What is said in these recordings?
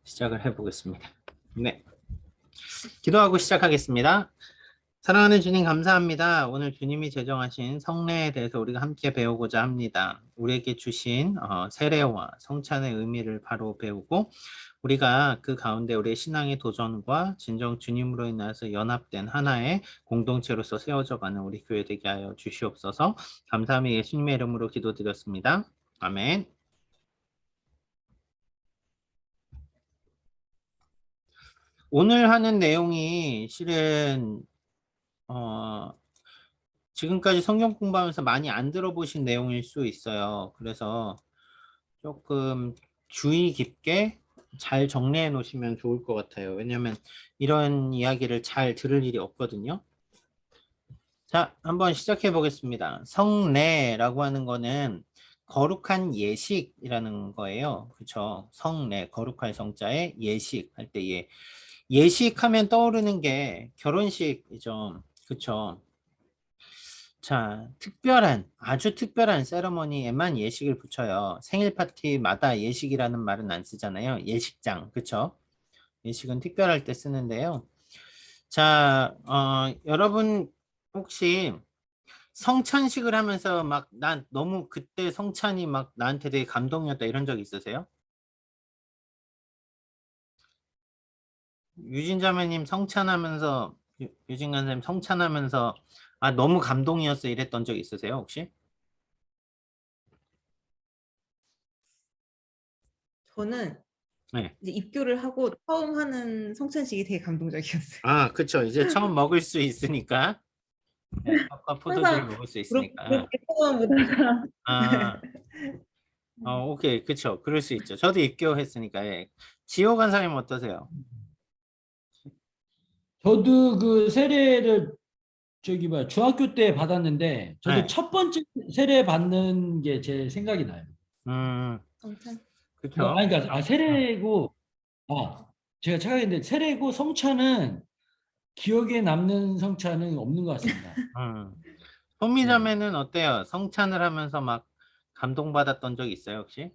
시작을 해보겠습니다. 네, 기도하고 시작하겠습니다. 사랑하는 주님 감사합니다. 오늘 주님이 제정하신 성례에 대해서 우리가 함께 배우고자 합니다. 우리에게 주신 세례와 성찬의 의미를 바로 배우고 우리가 그 가운데 우리의 신앙의 도전과 진정 주님으로 인해서 연합된 하나의 공동체로서 세워져가는 우리 교회 되게 하여 주시옵소서. 감사함이 예수님의 이름으로 기도드렸습니다. 아멘. 오늘 하는 내용이 실은 지금까지 성경 공부하면서 많이 안 들어보신 내용일 수 있어요. 그래서 조금 주의 깊게 잘 정리해 놓으시면 좋을 것 같아요. 왜냐하면 이런 이야기를 잘 들을 일이 없거든요. 자, 한번 시작해 보겠습니다. 성례라고 하는 거는 거룩한 예식이라는 거예요. 그렇죠? 성례, 거룩할 성자에 예식 할 때 예식하면 떠오르는 게 결혼식이죠. 그렇죠? 자, 아주 특별한 세러머니에만 예식을 붙여요. 생일 파티마다 예식이라는 말은 안 쓰잖아요. 예식장, 그쵸? 예식은 특별할 때 쓰는데요. 자, 여러분 혹시 성찬식을 하면서 막 난 너무 그때 성찬이 막 나한테 되게 감동이었다 이런 적 있으세요? 유진 자매님 성찬하면서 유진 간사님 성찬하면서 아 너무 감동이었어 이랬던 적 있으세요 혹시? 저는 네. 이제 입교를 하고 처음 하는 성찬식이 되게 감동적이었어요. 아, 그쵸. 이제 처음 먹을 수 있으니까. 네, 떡과 포도주를 항상 먹을 수 있으니까. 그렇게 처음 보다가 아, 오케이. 그쵸. 그럴 수 있죠. 저도 입교했으니까. 예. 지호 간사님 어떠세요? 저도 그 세례를 저기 뭐야 중학교 때 받았는데 저도 네. 첫 번째 세례 받는 게 제 생각이 나요. 음, 성찬. 그쵸. 아니 그러니까 세례고 제가 착각했는데 세례고 성찬은 기억에 남는 성찬은 없는 것 같습니다. 음. 네. 소미자매는 어때요? 성찬을 하면서 막 감동받았던 적 있어요, 혹시?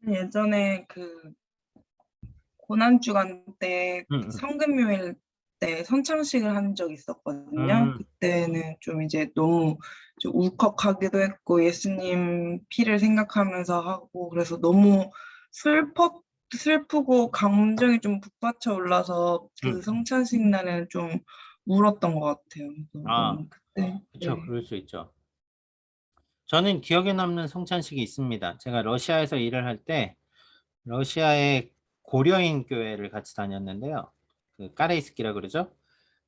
예전에 그 고난주간 때 음, 성금요일 때 선창식을 한 적이 있었거든요. 음, 그때는 좀 이제 너무 좀 울컥하기도 했고 예수님 피를 생각하면서 하고 그래서 너무 슬프고 감정이 좀 북받쳐 올라서 그 음. 성찬식 날에는 좀 울었던 것 같아요. 그래서 아, 너무 그때 그쵸. 네. 그럴 수 있죠. 저는 기억에 남는 성찬식이 있습니다. 제가 러시아에서 일을 할 때 러시아의 고려인 교회를 같이 다녔는데요. 그 까레이스키라 그러죠.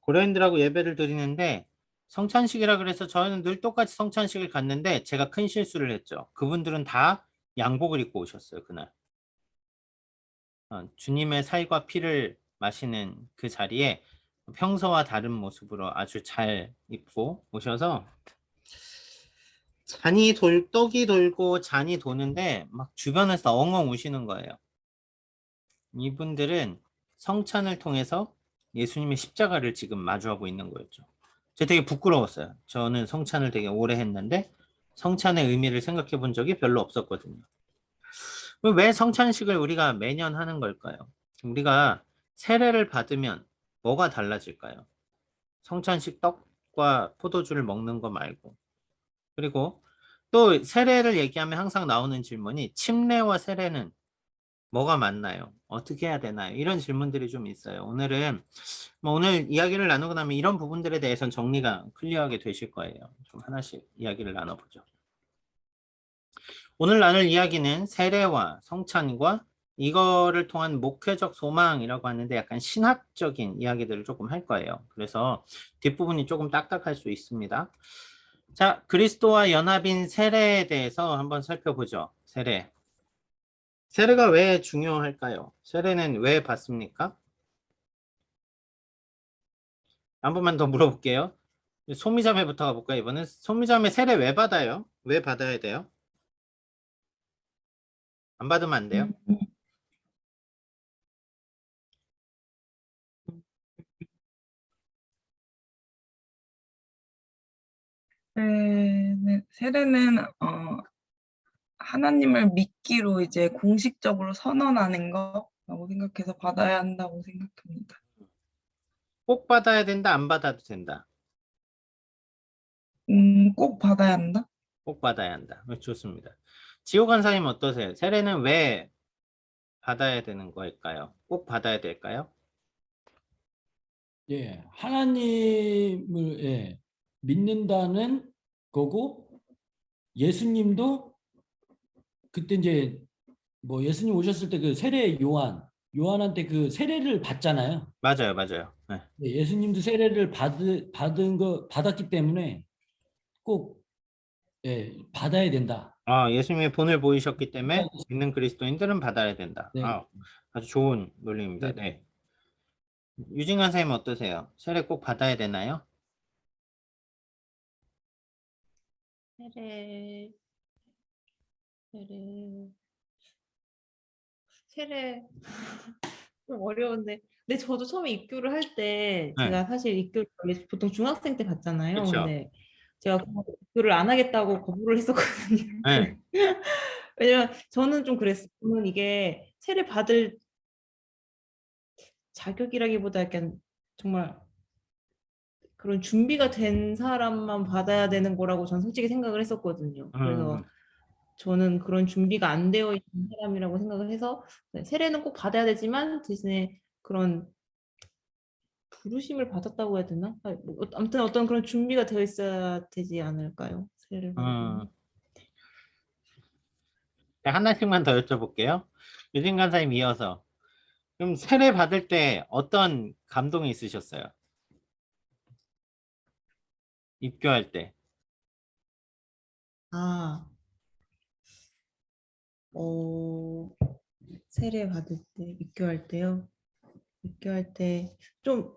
고려인들하고 예배를 드리는데 성찬식이라 그래서 저희는 늘 똑같이 성찬식을 갔는데 제가 큰 실수를 했죠. 그분들은 다 양복을 입고 오셨어요, 그날. 주님의 살과 피를 마시는 그 자리에 평소와 다른 모습으로 아주 잘 입고 오셔서 떡이 돌고 잔이 도는데 막 주변에서 엉엉 우시는 거예요. 이분들은 성찬을 통해서 예수님의 십자가를 지금 마주하고 있는 거였죠. 제가 되게 부끄러웠어요. 저는 성찬을 되게 오래 했는데 성찬의 의미를 생각해 본 적이 별로 없었거든요. 왜 성찬식을 우리가 매년 하는 걸까요? 우리가 세례를 받으면 뭐가 달라질까요? 성찬식 떡과 포도주를 먹는 거 말고. 그리고 또 세례를 얘기하면 항상 나오는 질문이 침례와 세례는 뭐가 맞나요? 어떻게 해야 되나요? 이런 질문들이 좀 있어요. 오늘은 오늘 이야기를 나누고 나면 이런 부분들에 대해서는 정리가 클리어하게 되실 거예요. 좀 하나씩 이야기를 나눠보죠. 오늘 나눌 이야기는 세례와 성찬과 이거를 통한 목회적 소망이라고 하는데 약간 신학적인 이야기들을 조금 할 거예요. 그래서 뒷부분이 조금 딱딱할 수 있습니다. 자, 그리스도와 연합인 세례에 대해서 한번 살펴보죠. 세례. 세례가 왜 중요할까요? 세례는 왜 받습니까? 한 번만 더 물어볼게요. 소미자매부터 가볼까요? 이번엔 소미자매 세례 왜 받아요? 왜 받아야 돼요? 안 받으면 안 돼요? 세례는 하나님을 믿기로 이제 공식적으로 선언하는 거라고 생각해서 받아야 한다고 생각합니다. 꼭 받아야 된다, 안 받아도 된다. 꼭 받아야 한다? 꼭 받아야 한다. 좋습니다. 지호 간사님 어떠세요? 세례는 왜 받아야 되는 걸까요? 꼭 받아야 될까요? 예, 하나님을 예, 믿는다는 거고 예수님도 그때 이제 뭐 예수님 오셨을 때 그 세례 요한한테 그 세례를 받잖아요. 맞아요, 맞아요. 네. 네, 예수님도 세례를 받았기 때문에 꼭 예, 받아야 된다. 예수님의 본을 보이셨기 때문에 믿는 그리스도인들은 받아야 된다. 네. 아주 좋은 논리입니다. 네. 네. 유진 간사님 어떠세요? 세례 꼭 받아야 되나요? 세례, 세례, 세례 좀 어려운데. 근데 저도 처음에 입교를 할 때 네. 제가 사실 입교를 원래 보통 중학생 때 받잖아요. 그쵸. 근데 제가 그냥 입교를 안 하겠다고 거부를 했었거든요. 네. 왜냐면 저는 좀 그랬어요. 저는 이게 세례 받을 자격이라기보다 약간 정말 그런 준비가 된 사람만 받아야 되는 거라고 저는 솔직히 생각을 했었거든요. 그래서 음, 저는 그런 준비가 안 되어 있는 사람이라고 생각을 해서 네, 세례는 꼭 받아야 되지만 대신에 그런 부르심을 받았다고 해야 되나? 뭐, 아무튼 어떤 그런 준비가 되어 있어야 되지 않을까요? 세례를 받으면. 네, 하나씩만 더 여쭤볼게요. 유진 간사님 이어서. 그럼 세례 받을 때 어떤 감동이 있으셨어요? 입교할 때. 아, 세례 받을 때, 입교할 때요. 입교할 때 좀,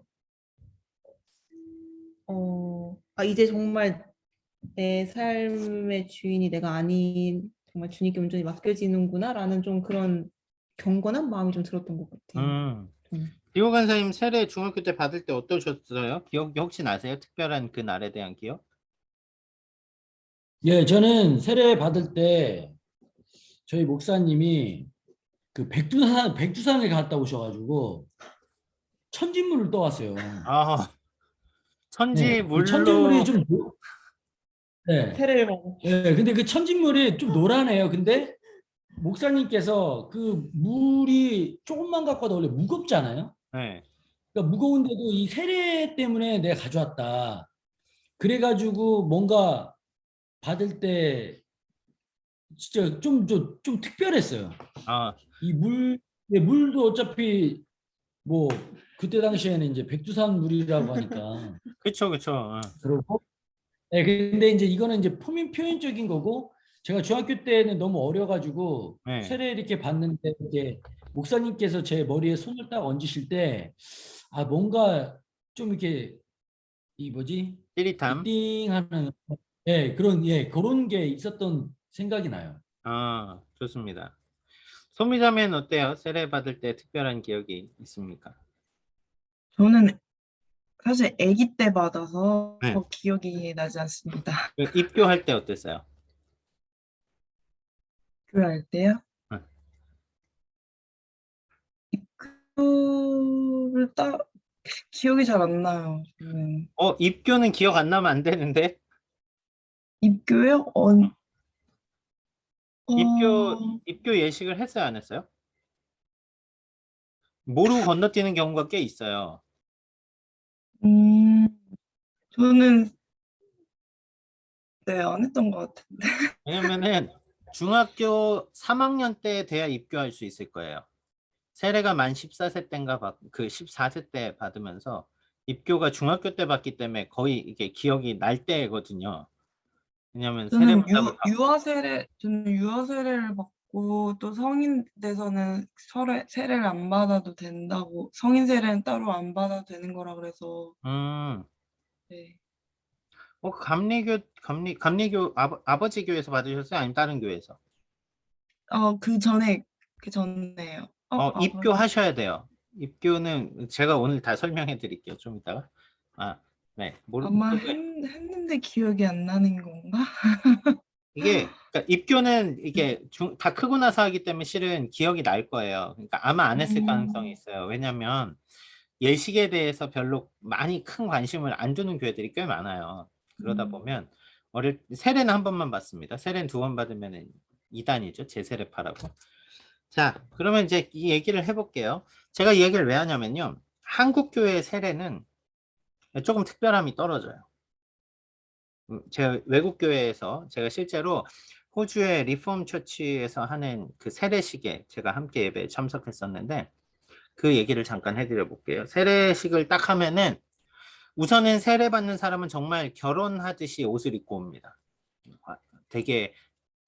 이제 정말 내 삶의 주인이 내가 아닌 정말 주님께 온전히 맡겨지는구나라는 좀 그런 경건한 마음이 좀 들었던 것 같아요. 음. 좀. 디오 간사님 세례 중학교 때 받을 때 어떠셨어요? 기억이 혹시 나세요? 특별한 그 날에 대한 기억? 예, 저는 세례 받을 때 저희 목사님이 그 백두산을 갔다 오셔가지고 천진물을 떠왔어요. 아, 천지 네, 그 천진물이 물로 좀 네, 세례를 받아. 예, 근데 그 천진물이 좀 노란해요. 근데 목사님께서 그 물이 조금만 갖고 와도 원래 무겁잖아요. 네. 그러니까 무거운데도 이 세례 때문에 내가 가져왔다. 그래가지고 뭔가 받을 때 진짜 좀 특별했어요. 아, 이 물도 어차피 뭐 그때 당시에는 이제 백두산 물이라고 하니까 그쵸, 그쵸. 그러고 네, 근데 이제 이거는 이제 표현적인 거고 제가 중학교 때는 너무 어려가지고 네. 세례 이렇게 받는데 이제 목사님께서 제 머리에 손을 딱 얹으실 때 뭔가 좀 이렇게 이 뭐지 찌릿함. 띵하는 그런 게 있었던 생각이 나요. 좋습니다. 소미자매는 어때요? 세례 받을 때 특별한 기억이 있습니까? 저는 사실 아기 때 받아서 네. 기억이 나지 않습니다. 그 입교할 때 어땠어요? 교회할 때요? 네. 입교를 기억이 잘 안 나요. 저는. 입교는 기억 안 나면 안 되는데? 입교요? 입교 예식을 했어요, 안 했어요? 모르고 건너뛰는 경우가 꽤 있어요. 음, 저는 네, 안 했던 것 같은데. 왜냐면은 중학교 3학년 때 돼야 입교할 수 있을 거예요. 세례가 만 14세 때인가 그 14세 때 받으면서 입교가 중학교 때 받기 때문에 거의 이게 기억이 날 때거든요. 왜냐면 저는 세례문답을 저는 유아 세례를 받고 또 성인 돼서는 세례를 안 받아도 된다고, 성인 세례는 따로 안 받아도 되는 거라 그래서. 네. 감리교 아버지 교회에서 받으셨어요? 아니면 다른 교회에서? 그 전에요. 아버지. 입교하셔야 돼요. 입교는 제가 오늘 다 설명해 드릴게요. 좀 이따가. 네. 아마 했는데 기억이 안 나는 건가? 이게 그러니까 입교는 이게 다 크고 나서 하기 때문에 실은 기억이 날 거예요. 그러니까 아마 안 했을 가능성이 있어요. 왜냐하면 예식에 대해서 별로 많이 큰 관심을 안 두는 교회들이 꽤 많아요. 그러다 보면 세례는 한 번만 받습니다. 세례는 2번 받으면 2단이죠. 제세례파라고. 자, 그러면 이제 이 얘기를 해볼게요. 제가 이 얘기를 왜 하냐면요. 한국 교회의 세례는 조금 특별함이 떨어져요. 제 외국 교회에서 제가 실제로 호주의 리폼 처치에서 하는 그 세례식에 제가 함께 예배에 참석했었는데 그 얘기를 잠깐 해드려 볼게요. 세례식을 딱 하면은 우선은 세례 받는 사람은 정말 결혼하듯이 옷을 입고 옵니다. 되게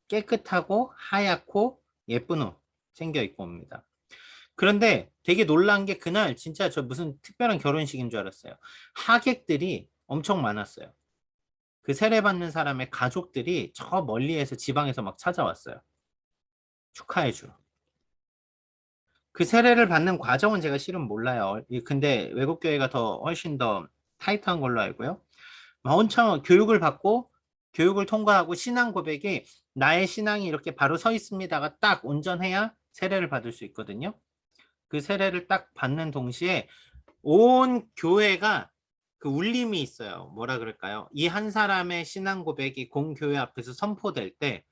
깨끗하고 하얗고 예쁜 옷 챙겨 입고 옵니다. 그런데 되게 놀란 게 그날 진짜 저 무슨 특별한 결혼식인 줄 알았어요. 하객들이 엄청 많았어요. 그 세례 받는 사람의 가족들이 저 멀리에서 지방에서 막 찾아왔어요. 축하해 주러. 그 세례를 받는 과정은 제가 실은 몰라요. 근데 외국 교회가 훨씬 더 타이트한 걸로 알고요. 엄청 교육을 받고 교육을 통과하고 신앙 고백이 나의 신앙이 이렇게 바로 서 있습니다가 딱 온전해야 세례를 받을 수 있거든요. 그 세례를 딱 받는 동시에 온 교회가 그 울림이 있어요. 뭐라 그럴까요? 이 한 사람의 신앙 고백이 공교회 앞에서 선포될 때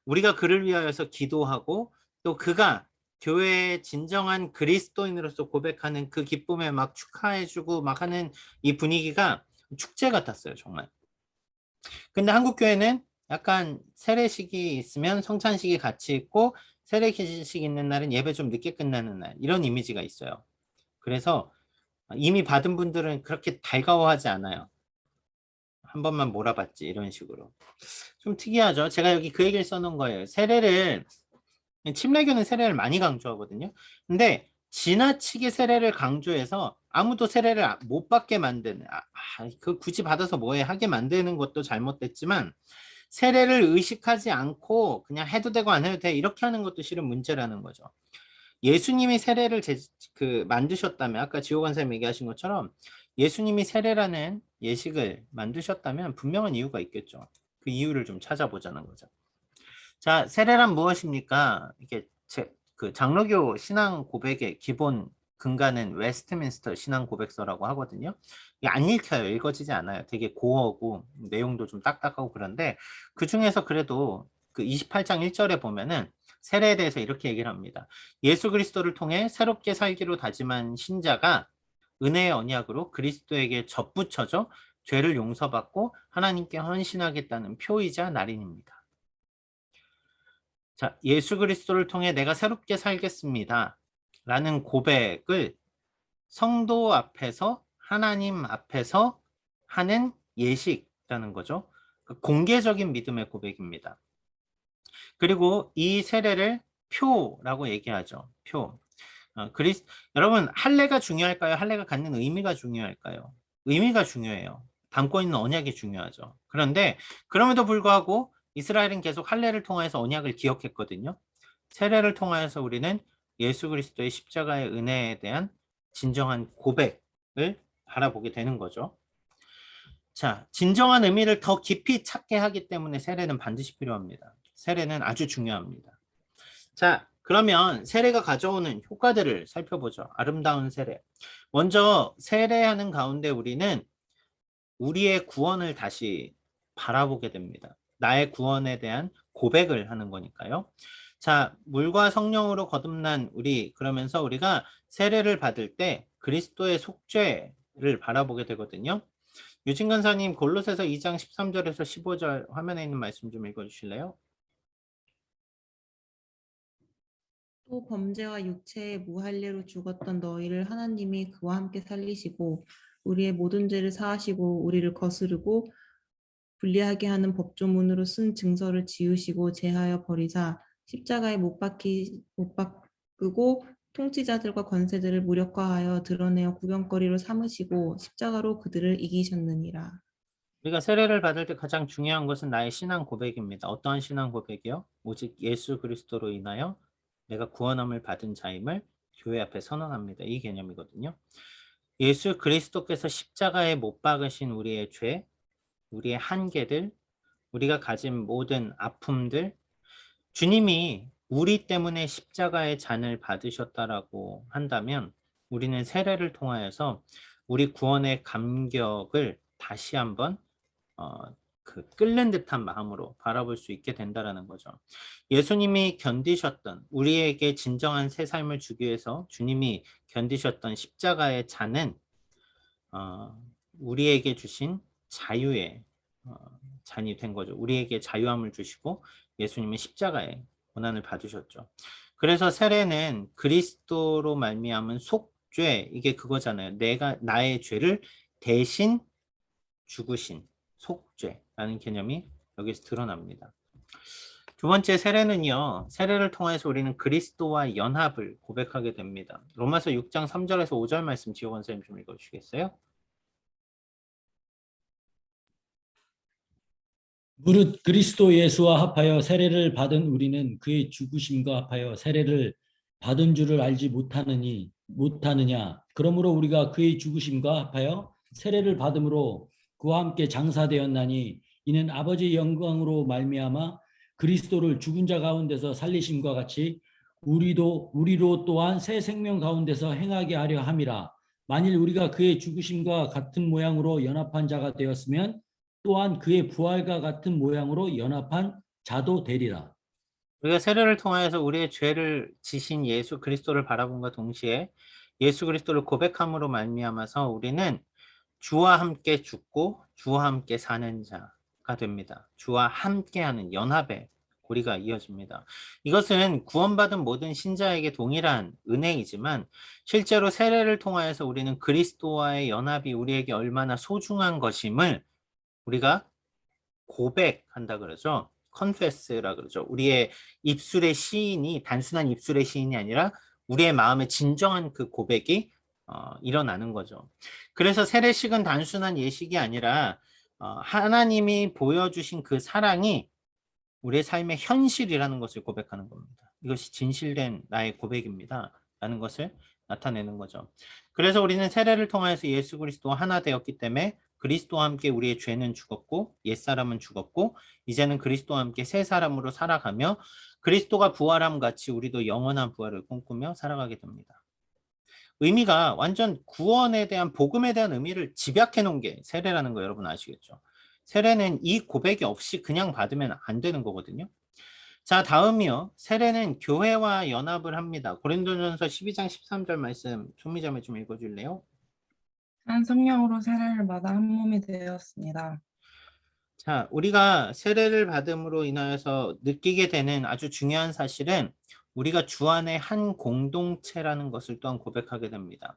우리가 그를 위하여서 기도하고 또 그가 교회의 진정한 그리스도인으로서 고백하는 그 기쁨에 막 축하해주고 막 하는 이 분위기가 축제 같았어요, 정말. 근데 한국 교회는 약간 세례식이 있으면 성찬식이 같이 있고 세례식 있는 날은 예배 좀 늦게 끝나는 날 이런 이미지가 있어요. 그래서 이미 받은 분들은 그렇게 달가워하지 않아요. 한 번만 몰아봤지 이런 식으로. 좀 특이하죠. 제가 여기 그 얘기를 써놓은 거예요. 침례교는 세례를 많이 강조하거든요. 근데 지나치게 세례를 강조해서 아무도 세례를 못 받게 만드는 그 굳이 받아서 뭐해 하게 만드는 것도 잘못됐지만 세례를 의식하지 않고 그냥 해도 되고 안 해도 돼 이렇게 하는 것도 실은 문제라는 거죠. 예수님이 세례를 만드셨다면 아까 지호관 선생님 얘기하신 것처럼 예수님이 세례라는 예식을 만드셨다면 분명한 이유가 있겠죠. 그 이유를 좀 찾아보자는 거죠. 자, 세례란 무엇입니까? 이게 그 장로교 신앙 고백의 기본 근간은 웨스트민스터 신앙 고백서라고 하거든요. 이게 안 읽혀요. 읽어지지 않아요. 되게 고어고 내용도 좀 딱딱하고 그런데 그 중에서 그래도 그 28장 1절에 보면은 세례에 대해서 이렇게 얘기를 합니다. 예수 그리스도를 통해 새롭게 살기로 다짐한 신자가 은혜의 언약으로 그리스도에게 접붙여져 죄를 용서받고 하나님께 헌신하겠다는 표이자 날인입니다. 자, 예수 그리스도를 통해 내가 새롭게 살겠습니다. 라는 고백을 성도 앞에서 하나님 앞에서 하는 예식이라는 거죠. 공개적인 믿음의 고백입니다. 그리고 이 세례를 표라고 얘기하죠. 표. 여러분 할례가 중요할까요? 할례가 갖는 의미가 중요할까요? 의미가 중요해요. 담고 있는 언약이 중요하죠. 그런데 그럼에도 불구하고 이스라엘은 계속 할례를 통해서 언약을 기억했거든요. 세례를 통하여서 우리는 예수 그리스도의 십자가의 은혜에 대한 진정한 고백을 바라보게 되는 거죠. 자, 진정한 의미를 더 깊이 찾게 하기 때문에 세례는 반드시 필요합니다. 세례는 아주 중요합니다. 자, 그러면 세례가 가져오는 효과들을 살펴보죠. 아름다운 세례. 먼저 세례하는 가운데 우리는 우리의 구원을 다시 바라보게 됩니다. 나의 구원에 대한 고백을 하는 거니까요. 자, 물과 성령으로 거듭난 우리, 그러면서 우리가 세례를 받을 때 그리스도의 속죄를 바라보게 되거든요. 유진 간사님 골로새서 2장 13절에서 15절 화면에 있는 말씀 좀 읽어주실래요? 또 범죄와 육체의 무할례로 죽었던 너희를 하나님이 그와 함께 살리시고 우리의 모든 죄를 사하시고 우리를 거스르고 불리하게 하는 법조문으로 쓴 증서를 지우시고 제하여 버리사 십자가에 못 박으고 통치자들과 권세들을 무력화하여 드러내어 구경거리로 삼으시고 십자가로 그들을 이기셨느니라. 우리가 세례를 받을 때 가장 중요한 것은 나의 신앙 고백입니다. 어떠한 신앙 고백이요? 오직 예수 그리스도로 인하여 내가 구원함을 받은 자임을 교회 앞에 선언합니다. 이 개념이거든요. 예수 그리스도께서 십자가에 못 박으신 우리의 죄, 우리의 한계들, 우리가 가진 모든 아픔들, 주님이 우리 때문에 십자가의 잔을 받으셨다라고 한다면 우리는 세례를 통하여서 우리 구원의 감격을 다시 한번 끓는 듯한 마음으로 바라볼 수 있게 된다라는 거죠. 예수님이 견디셨던 우리에게 진정한 새 삶을 주기 위해서 주님이 견디셨던 십자가의 잔은 우리에게 주신 자유의 잔이 된 거죠. 우리에게 자유함을 주시고 예수님은 십자가의 고난을 받으셨죠. 그래서 세례는 그리스도로 말미암은 속죄, 이게 그거잖아요. 내가 나의 죄를 대신 죽으신 속죄라는 개념이 여기서 드러납니다. 두 번째 세례는요. 세례를 통해서 우리는 그리스도와 연합을 고백하게 됩니다. 로마서 6장 3절에서 5절 말씀 지호건 선생님 좀 읽어주시겠어요? 무릇 그리스도 예수와 합하여 세례를 받은 우리는 그의 죽으심과 합하여 세례를 받은 줄을 알지 못하느냐. 그러므로 우리가 그의 죽으심과 합하여 세례를 받음으로 그와 함께 장사되었나니 이는 아버지의 영광으로 말미암아 그리스도를 죽은 자 가운데서 살리심과 같이 우리로 또한 새 생명 가운데서 행하게 하려 함이라. 만일 우리가 그의 죽으심과 같은 모양으로 연합한 자가 되었으면 또한 그의 부활과 같은 모양으로 연합한 자도 되리라. 우리가 세례를 통하여서 우리의 죄를 지신 예수 그리스도를 바라본과 동시에 예수 그리스도를 고백함으로 말미암아서 우리는 주와 함께 죽고 주와 함께 사는 자가 됩니다. 주와 함께하는 연합의 고리가 이어집니다. 이것은 구원받은 모든 신자에게 동일한 은혜이지만 실제로 세례를 통하여서 우리는 그리스도와의 연합이 우리에게 얼마나 소중한 것임을 우리가 고백한다 그러죠. confess라 그러죠. 우리의 입술의 시인이 단순한 입술의 시인이 아니라 우리의 마음의 진정한 그 고백이 일어나는 거죠. 그래서 세례식은 단순한 예식이 아니라 하나님이 보여주신 그 사랑이 우리의 삶의 현실이라는 것을 고백하는 겁니다. 이것이 진실된 나의 고백입니다. 라는 것을 나타내는 거죠. 그래서 우리는 세례를 통해서 예수 그리스도와 하나 되었기 때문에 그리스도와 함께 우리의 죄는 죽었고 옛사람은 죽었고 이제는 그리스도와 함께 새 사람으로 살아가며 그리스도가 부활함 같이 우리도 영원한 부활을 꿈꾸며 살아가게 됩니다. 의미가 완전 구원에 대한 복음에 대한 의미를 집약해 놓은 게 세례라는 거 여러분 아시겠죠? 세례는 이 고백이 없이 그냥 받으면 안 되는 거거든요. 자, 다음이요. 세례는 교회와 연합을 합니다. 고린도전서 12장 13절 말씀 총미자매 좀 읽어줄래요? 한 성령으로 세례를 받아 한 몸이 되었습니다. 자, 우리가 세례를 받음으로 인하여서 느끼게 되는 아주 중요한 사실은 우리가 주 안에 한 공동체라는 것을 또한 고백하게 됩니다.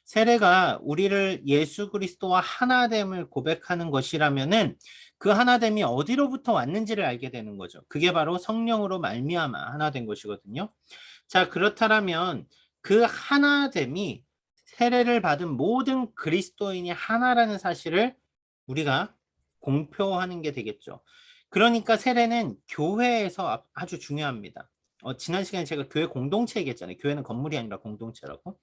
세례가 우리를 예수 그리스도와 하나됨을 고백하는 것이라면은 그 하나됨이 어디로부터 왔는지를 알게 되는 거죠. 그게 바로 성령으로 말미암아 하나된 것이거든요. 자, 그렇다면 그 하나됨이 세례를 받은 모든 그리스도인이 하나라는 사실을 우리가 공표하는 게 되겠죠. 그러니까 세례는 교회에서 아주 중요합니다. 지난 시간에 제가 교회 공동체 얘기했잖아요. 교회는 건물이 아니라 공동체라고.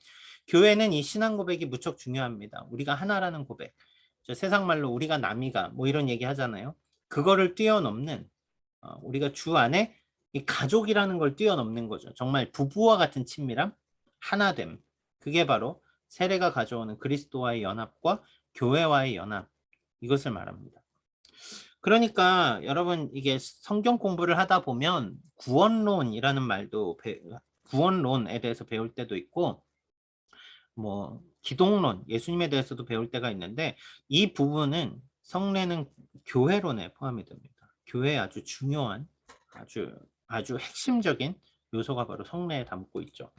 교회는 이 신앙 고백이 무척 중요합니다. 우리가 하나라는 고백. 세상 말로 우리가 남이가 뭐 이런 얘기 하잖아요. 그거를 뛰어넘는 우리가 주 안에 이 가족이라는 걸 뛰어넘는 거죠. 정말 부부와 같은 친밀함, 하나됨. 그게 바로 세례가 가져오는 그리스도와의 연합과 교회와의 연합. 이것을 말합니다. 그러니까 여러분 이게 성경 공부를 하다 보면 구원론이라는 말도 구원론에 대해서 배울 때도 있고 뭐 기독론, 예수님에 대해서도 배울 때가 있는데 이 부분은 성례는 교회론에 포함이 됩니다. 교회에 아주 중요한 아주 핵심적인 요소가 바로 성례에 담고 있죠.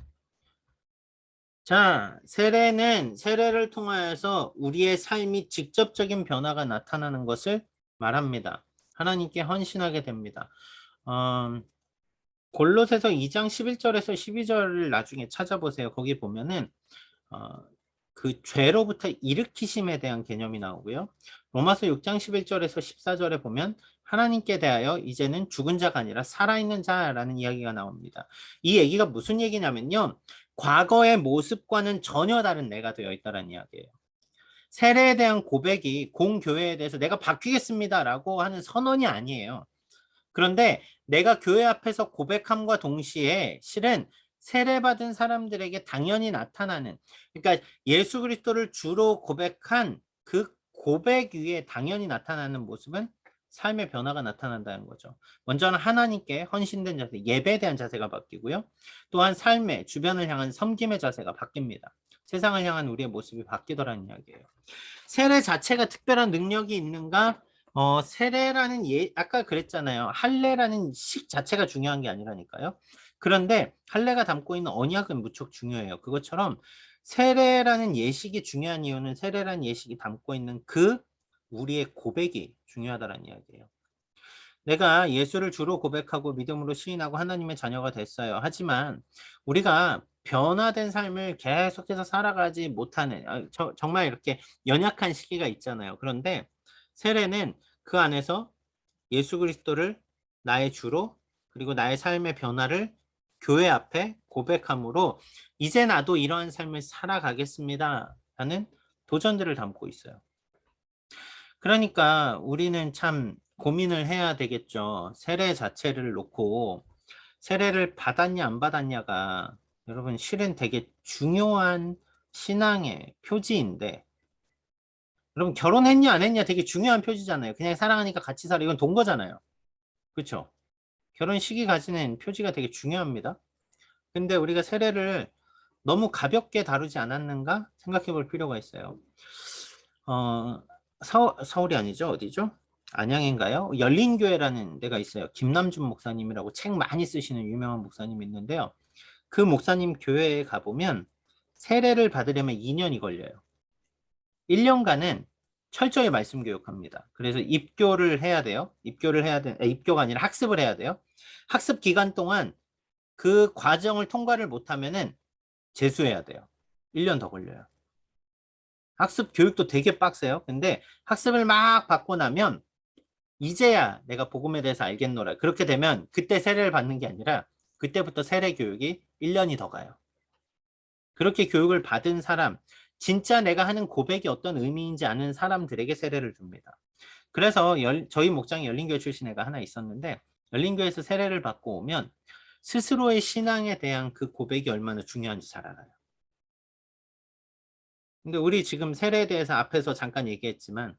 자, 세례는 세례를 통하여서 우리의 삶이 직접적인 변화가 나타나는 것을 말합니다. 하나님께 헌신하게 됩니다. 골로새서 2장 11절에서 12절을 나중에 찾아보세요. 거기 보면은 그 죄로부터 일으키심에 대한 개념이 나오고요. 로마서 6장 11절에서 14절에 보면 하나님께 대하여 이제는 죽은 자가 아니라 살아있는 자라는 이야기가 나옵니다. 이 얘기가 무슨 얘기냐면요. 과거의 모습과는 전혀 다른 내가 되어 있다는 이야기예요. 세례에 대한 고백이 공교회에 대해서 내가 바뀌겠습니다라고 하는 선언이 아니에요. 그런데 내가 교회 앞에서 고백함과 동시에 실은 세례받은 사람들에게 당연히 나타나는, 그러니까 예수 그리스도를 주로 고백한 그 고백 위에 당연히 나타나는 모습은 삶의 변화가 나타난다는 거죠. 먼저는 하나님께 헌신된 자세, 예배에 대한 자세가 바뀌고요. 또한 삶의 주변을 향한 섬김의 자세가 바뀝니다. 세상을 향한 우리의 모습이 바뀌더라는 이야기예요. 세례 자체가 특별한 능력이 있는가? 세례라는 아까 그랬잖아요. 할례라는 식 자체가 중요한 게 아니라니까요. 그런데 할례가 담고 있는 언약은 무척 중요해요. 그것처럼 세례라는 예식이 중요한 이유는 세례라는 예식이 담고 있는 그 우리의 고백이 중요하다는 이야기예요. 내가 예수를 주로 고백하고 믿음으로 시인하고 하나님의 자녀가 됐어요. 하지만 우리가 변화된 삶을 계속해서 살아가지 못하는, 정말 이렇게 연약한 시기가 있잖아요. 그런데 세례는 그 안에서 예수 그리스도를 나의 주로, 그리고 나의 삶의 변화를 교회 앞에 고백함으로 이제 나도 이러한 삶을 살아가겠습니다 하는 도전들을 담고 있어요. 그러니까 우리는 참 고민을 해야 되겠죠. 세례 자체를 놓고 세례를 받았냐 안 받았냐가 여러분 실은 되게 중요한 신앙의 표지인데, 여러분 결혼했냐 안 했냐 되게 중요한 표지잖아요. 그냥 사랑하니까 같이 살아, 이건 돈 거잖아요. 그렇죠? 결혼식이 가지는 표지가 되게 중요합니다. 근데 우리가 세례를 너무 가볍게 다루지 않았는가 생각해 볼 필요가 있어요. 서울이 아니죠. 어디죠? 안양인가요? 열린교회라는 데가 있어요. 김남준 목사님이라고 책 많이 쓰시는 유명한 목사님이 있는데요. 그 목사님 교회에 가보면 세례를 받으려면 2년이 걸려요. 1년간은 철저히 말씀 교육합니다. 그래서 입교를 해야 돼요. 입교가 아니라 학습을 해야 돼요. 학습 기간 동안 그 과정을 통과를 못하면은 재수해야 돼요. 1년 더 걸려요. 학습 교육도 되게 빡세요. 근데 학습을 막 받고 나면 이제야 내가 복음에 대해서 알겠노라. 그렇게 되면 그때 세례를 받는 게 아니라 그때부터 세례 교육이 1년이 더 가요. 그렇게 교육을 받은 사람, 진짜 내가 하는 고백이 어떤 의미인지 아는 사람들에게 세례를 줍니다. 그래서 저희 목장에 열린교회 출신 애가 하나 있었는데, 열린교회에서 세례를 받고 오면 스스로의 신앙에 대한 그 고백이 얼마나 중요한지 잘 알아요. 근데 우리 지금 세례에 대해서 앞에서 잠깐 얘기했지만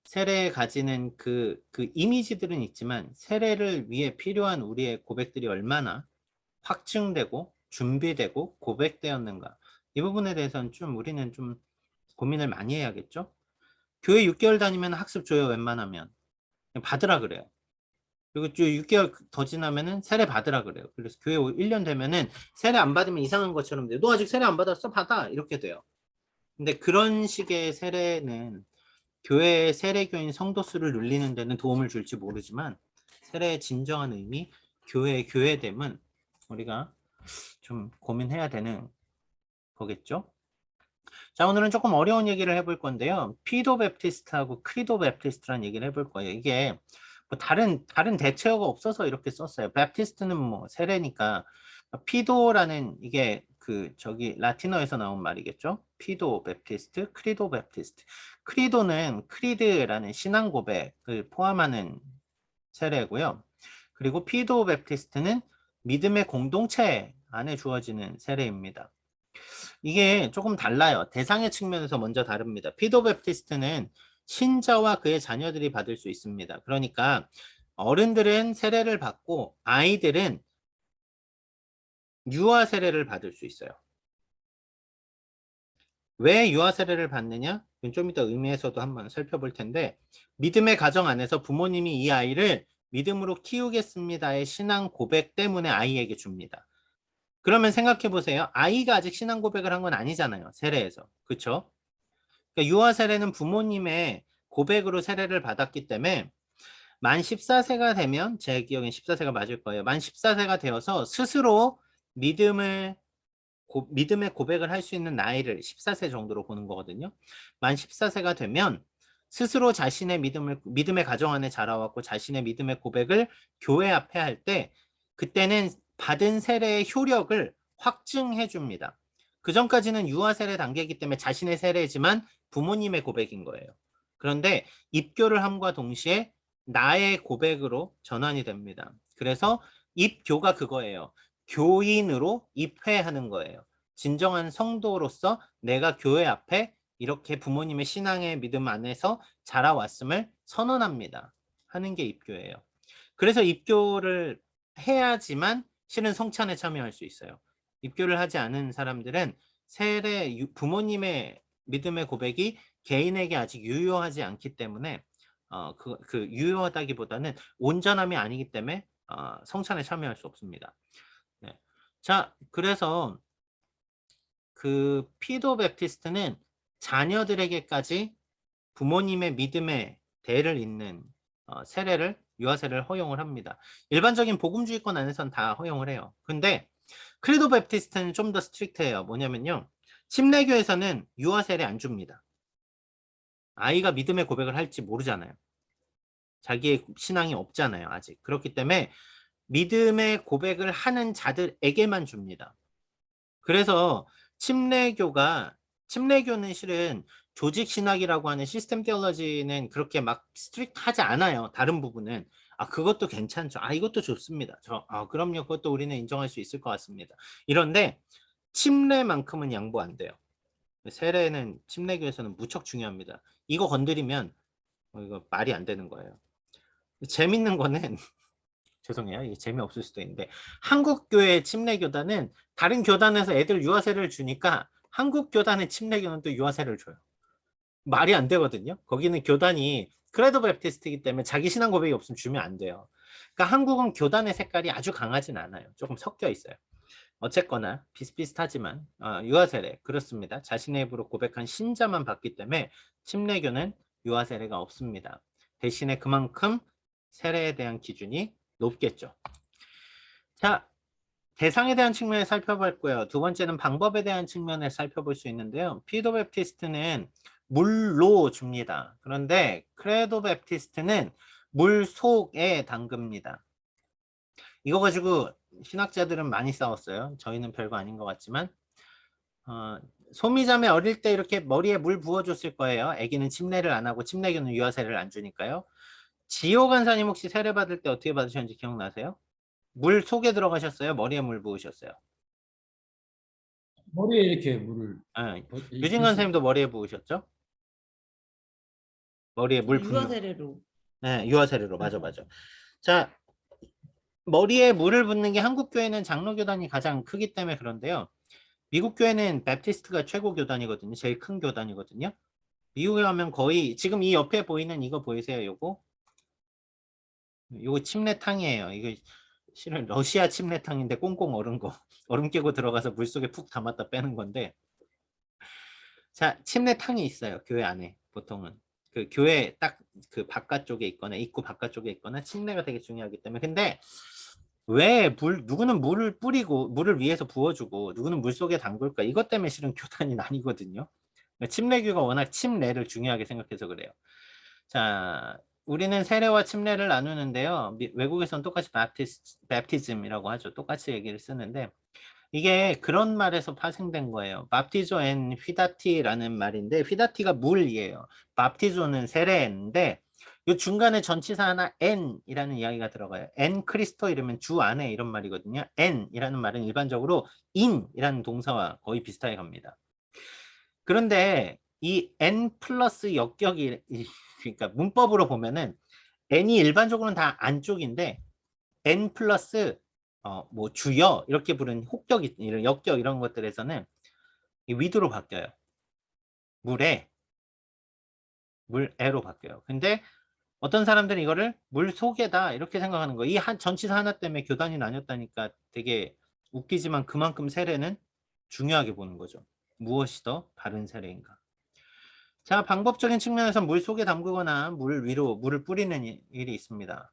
세례에 가지는 그 이미지들은 있지만 세례를 위해 필요한 우리의 고백들이 얼마나 확증되고 준비되고 고백되었는가, 이 부분에 대해서는 우리는 좀 고민을 많이 해야겠죠. 교회 6개월 다니면 학습 줘요. 웬만하면 그냥 받으라 그래요. 그리고 6개월 더 지나면은 세례 받으라 그래요. 그래서 교회 1년 되면은 세례 안 받으면 이상한 것처럼 돼요. 너 아직 세례 안 받았어? 받아. 이렇게 돼요. 근데 그런 식의 세례는 교회의 세례교인 성도 수를 늘리는 데는 도움을 줄지 모르지만 세례의 진정한 의미, 교회의 교회됨은 우리가 좀 고민해야 되는 거겠죠. 자, 오늘은 조금 어려운 얘기를 해볼 건데요. 피도 베프티스트하고 크리도 베프티스트라는 얘기를 해볼 거예요. 이게 뭐 다른 대체어가 없어서 이렇게 썼어요. 베프티스트는 뭐 세례니까, 피도라는 이게 라틴어에서 나온 말이겠죠. 피도 베프티스트, 크리도 베프티스트. 크리도는 크리드라는 신앙 고백을 포함하는 세례고요. 그리고 피도 베프티스트는 믿음의 공동체 안에 주어지는 세례입니다. 이게 조금 달라요. 대상의 측면에서 먼저 다릅니다. 피도 베프티스트는 신자와 그의 자녀들이 받을 수 있습니다. 그러니까 어른들은 세례를 받고 아이들은 유아 세례를 받을 수 있어요. 왜 유아 세례를 받느냐? 좀 이따 의미에서도 한번 살펴볼 텐데, 믿음의 가정 안에서 부모님이 이 아이를 믿음으로 키우겠습니다의 신앙 고백 때문에 아이에게 줍니다. 그러면 생각해 보세요. 아이가 아직 신앙 고백을 한 건 아니잖아요. 세례에서. 그렇죠? 그러니까 유아 세례는 부모님의 고백으로 세례를 받았기 때문에 만 14세가 되면, 제 기억엔 14세가 맞을 거예요. 만 14세가 되어서 스스로 믿음의 고백을 할 수 있는 나이를 14세 정도로 보는 거거든요. 만 14세가 되면 스스로 자신의 믿음의 가정 안에 자라왔고 자신의 믿음의 고백을 교회 앞에 할 때, 그때는 받은 세례의 효력을 확증해 줍니다. 그 전까지는 유아 세례 단계이기 때문에 자신의 세례지만 부모님의 고백인 거예요. 그런데 입교를 함과 동시에 나의 고백으로 전환이 됩니다. 그래서 입교가 그거예요. 교인으로 입회하는 거예요. 진정한 성도로서 내가 교회 앞에 이렇게 부모님의 신앙의 믿음 안에서 자라왔음을 선언합니다. 하는 게 입교예요. 그래서 입교를 해야지만 실은 성찬에 참여할 수 있어요. 입교를 하지 않은 사람들은 세례 부모님의 믿음의 고백이 개인에게 아직 유효하지 않기 때문에 유효하다기보다는 온전함이 아니기 때문에 성찬에 참여할 수 없습니다. 네. 자, 그래서 그 피도 베프티스트는 자녀들에게까지 부모님의 믿음의 대를 잇는 세례를 유아 세례를 허용을 합니다. 일반적인 복음주의권 안에서는 다 허용을 해요. 근데 크리도 베프티스트는 좀 더 스트릭트해요. 뭐냐면요. 침례교에서는 유아 세례 안 줍니다. 아이가 믿음의 고백을 할지 모르잖아요. 자기의 신앙이 없잖아요. 아직. 그렇기 때문에 믿음의 고백을 하는 자들에게만 줍니다. 그래서 침례교는 실은 조직 신학이라고 하는 시스템 테올로지는 그렇게 막 스트릭트하지 않아요. 다른 부분은. 그것도 괜찮죠. 이것도 좋습니다. 그럼요. 그것도 우리는 인정할 수 있을 것 같습니다. 이런데 침례만큼은 양보 안 돼요. 세례는 침례교에서는 무척 중요합니다. 이거 건드리면 이거 말이 안 되는 거예요. 재밌는 거는 죄송해요. 이게 재미없을 수도 있는데 한국교회 침례교단은 다른 교단에서 애들 유아세례를 주니까 한국 교단의 침례교는 또 유아세례를 줘요. 말이 안 되거든요. 거기는 교단이 크레도 베프티스트이기 때문에 자기 신앙 고백이 없으면 주면 안 돼요. 그러니까 한국은 교단의 색깔이 아주 강하진 않아요. 조금 섞여 있어요. 어쨌거나 비슷비슷하지만 유아세례 그렇습니다. 자신의 입으로 고백한 신자만 받기 때문에 침례교는 유아세례가 없습니다. 대신에 그만큼 세례에 대한 기준이 높겠죠. 자, 대상에 대한 측면을 살펴볼 거예요. 두 번째는 방법에 대한 측면을 살펴볼 수 있는데요. 피도 베프티스트는 물로 줍니다. 그런데 크레도 베프티스트는 물 속에 담급니다. 이거 가지고 신학자들은 많이 싸웠어요. 저희는 별거 아닌 것 같지만 소미자매 어릴 때 이렇게 머리에 물 부어줬을 거예요. 아기는 침례를 안 하고 침례교는 유아세례를 안 주니까요. 지호 간사님 혹시 세례 받을 때 어떻게 받으셨는지 기억나세요? 물 속에 들어가셨어요? 머리에 물 부으셨어요? 머리에 이렇게 물을 유진 간사님도 머리에 부으셨죠? 머리에 물 붓는 유아 세례로. 네, 유아세례로. 맞아. 자, 머리에 물을 붓는 게 한국 교회는 장로교단이 가장 크기 때문에 그런데요. 미국 교회는 베프티스트가 최고 교단이거든요. 제일 큰 교단이거든요. 미국에 가면 거의 지금 이 옆에 보이는 이거 보이세요? 요거 침례탕이에요. 이거 실은 러시아 침례탕인데 꽁꽁 얼은 거. 얼음 깨고 들어가서 물속에 푹 담았다 빼는 건데. 자, 침례탕이 있어요. 교회 안에 보통은. 그 교회 딱 그 바깥쪽에 있거나 입구 바깥쪽에 있거나 침례가 되게 중요하기 때문에. 근데 왜 누구는 물을 뿌리고 물을 위에서 부어주고 누구는 물 속에 담글까? 이것 때문에 실은 교단이 나뉘거든요. 침례교가 워낙 침례를 중요하게 생각해서 그래요. 자, 우리는 세례와 침례를 나누는데요. 외국에서는 똑같이 베프티즘이라고 하죠. 똑같이 얘기를 쓰는데 이게 그런 말에서 파생된 거예요. 밥티조 앤 휘다티라는 말인데 휘다티가 물이에요. 밥티조는 세례인데 이 중간에 전치사 하나 n이라는 이야기가 들어가요. n 크리스토 이러면 주 안에 이런 말이거든요. n이라는 말은 일반적으로 in이라는 동사와 거의 비슷하게 갑니다. 그런데 이 n 플러스 역격이 그러니까 문법으로 보면은 n이 일반적으로는 다 안쪽인데 n 플러스 뭐 주여 이렇게 부르는 혹격 이런 역격 이런 것들에서는 위드로 바뀌어요. 물에로 바뀌어요. 근데 어떤 사람들은 이거를 물 속에다 이렇게 생각하는 거예요. 이 전치사 하나 때문에 교단이 나뉘었다니까 되게 웃기지만 그만큼 세례는 중요하게 보는 거죠. 무엇이 더 바른 세례인가? 자, 방법적인 측면에서 물 속에 담그거나 물 위로 물을 뿌리는 일이 있습니다.